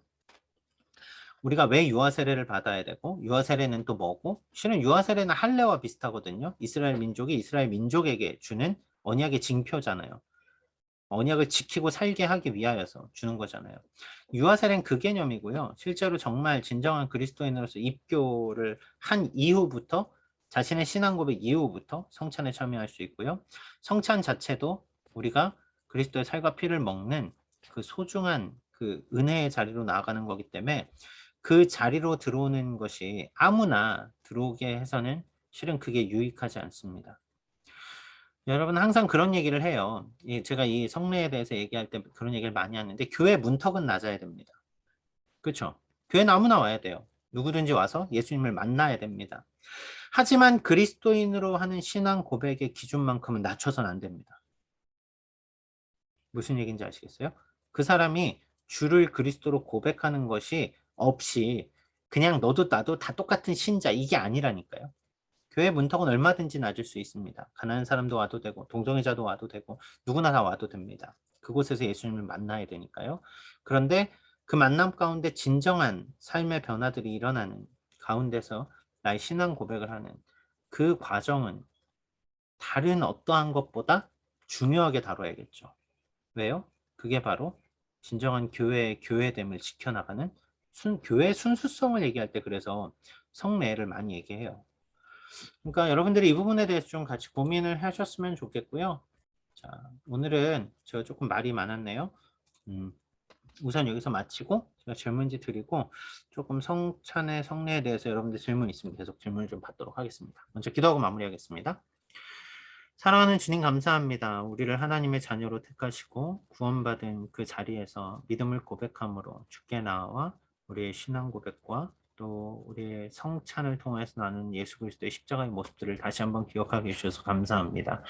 우리가 왜 유아 세례를 받아야 되고 유아 세례는 또 뭐고 실은 유아 세례는 할례와 비슷하거든요. 이스라엘 민족이 이스라엘 민족에게 주는 언약의 징표잖아요. 언약을 지키고 살게 하기 위하여서 주는 거잖아요. 유아 세례는 그 개념이고요. 실제로 정말 진정한 그리스도인으로서 입교를 한 이후부터 자신의 신앙 고백 이후부터 성찬에 참여할 수 있고요. 성찬 자체도 우리가 그리스도의 살과 피를 먹는 그 소중한 그 은혜의 자리로 나아가는 거기 때문에 그 자리로 들어오는 것이 아무나 들어오게 해서는 실은 그게 유익하지 않습니다. 여러분 항상 그런 얘기를 해요. 제가 이 성례에 대해서 얘기할 때 그런 얘기를 많이 하는데 교회 문턱은 낮아야 됩니다. 그렇죠? 교회는 아무나 와야 돼요. 누구든지 와서 예수님을 만나야 됩니다. 하지만 그리스도인으로 하는 신앙 고백의 기준만큼은 낮춰서는 안 됩니다. 무슨 얘기인지 아시겠어요? 그 사람이 주를 그리스도로 고백하는 것이 없이 그냥 너도 나도 다 똑같은 신자 이게 아니라니까요. 교회 문턱은 얼마든지 낮을 수 있습니다. 가난한 사람도 와도 되고 동성애자도 와도 되고 누구나 다 와도 됩니다. 그곳에서 예수님을 만나야 되니까요. 그런데 그 만남 가운데 진정한 삶의 변화들이 일어나는 가운데서 나의 신앙 고백을 하는 그 과정은 다른 어떠한 것보다 중요하게 다뤄야겠죠. 왜요? 그게 바로 진정한 교회의 교회됨을 지켜나가는 교회의 순수성을 얘기할 때 그래서 성례를 많이 얘기해요. 그러니까 여러분들이 이 부분에 대해서 좀 같이 고민을 하셨으면 좋겠고요. 자, 오늘은 제가 조금 말이 많았네요. 우선 여기서 마치고 제가 질문지 드리고 조금 성찬의 성례에 대해서 여러분들 질문 있으면 계속 질문을 좀 받도록 하겠습니다. 먼저 기도하고 마무리하겠습니다. 사랑하는 주님 감사합니다. 우리를 하나님의 자녀로 택하시고 구원받은 그 자리에서 믿음을 고백함으로 주께 나와 우리의 신앙 고백과 또 우리의 성찬을 통해서 나는 예수 그리스도의 십자가의 모습들을 다시 한번 기억하게 해주셔서 감사합니다.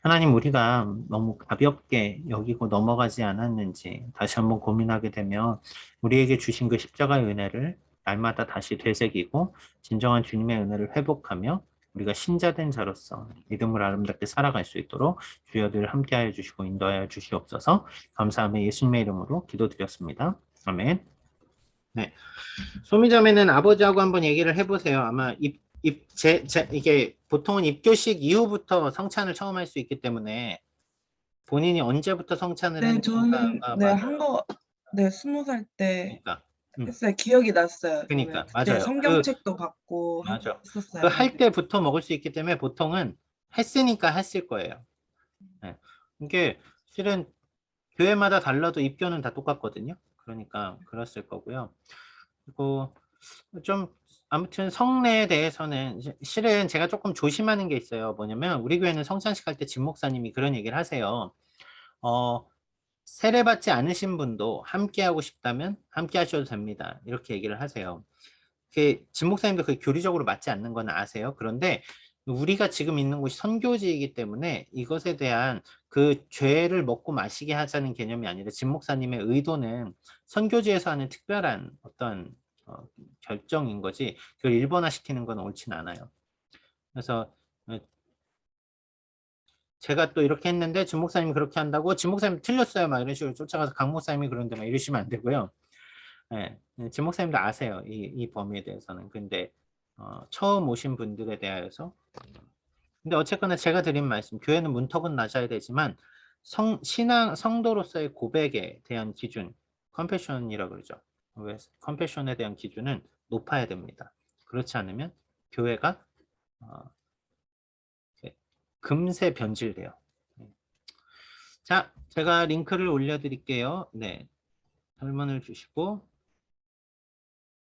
하나님, 우리가 너무 가볍게 여기고 넘어가지 않았는지 다시 한번 고민하게 되면 우리에게 주신 그 십자가의 은혜를 날마다 다시 되새기고 진정한 주님의 은혜를 회복하며 우리가 신자된 자로서 믿음을 아름답게 살아갈 수 있도록 주여들 함께하여 주시고 인도하여 주시옵소서. 감사하며 예수님의 이름으로 기도드렸습니다. 아멘. 네, 소미자매는 아버지하고 한번 얘기를 해보세요. 아마 이게 보통은 입교식 이후부터 성찬을 처음 할 수 있기 때문에 본인이 언제부터 성찬을 네, 저는 했는가가 네, 맞아요. 네, 20살 때 그러니까, 했어요. 기억이 났어요. 저는 그러니까 그때 맞아요. 성경책도 받고 맞아. 했었어요. 그 할 네. 때부터 먹을 수 있기 때문에 보통은 했으니까 했을 거예요. 네. 이게 실은 교회마다 달라도 입교는 다 똑같거든요. 그러니까 그랬을 거고요. 그리고 좀 아무튼 성례에 대해서는 실은 제가 조금 조심하는 게 있어요. 뭐냐면 우리 교회는 성찬식 할 때 진 목사님이 그런 얘기를 하세요. 세례받지 않으신 분도 함께 하고 싶다면 함께 하셔도 됩니다. 이렇게 얘기를 하세요. 진 목사님도 그게 교리적으로 맞지 않는 건 아세요? 그런데 우리가 지금 있는 곳이 선교지이기 때문에 이것에 대한 그 죄를 먹고 마시게 하자는 개념이 아니라 진 목사님의 의도는 선교지에서 하는 특별한 어떤 결정인 거지 그걸 일본화시키는 건 옳진 않아요. 그래서 제가 또 이렇게 했는데 진 목사님이 그렇게 한다고 진 목사님 틀렸어요 막 이런 식으로 쫓아가서 강 목사님이 그런데 막 이러시면 안 되고요. 네, 진 목사님도 아세요. 이 범위에 대해서는. 근데 처음 오신 분들에 대하여서 근데 어쨌거나 제가 드린 말씀 교회는 문턱은 낮아야 되지만 성도로서의 고백에 대한 기준 컨페션이라고 그러죠. 컨페션에 대한 기준은 높아야 됩니다. 그렇지 않으면 교회가 금세 변질돼요. 자, 제가 링크를 올려드릴게요. 네, 설문을 주시고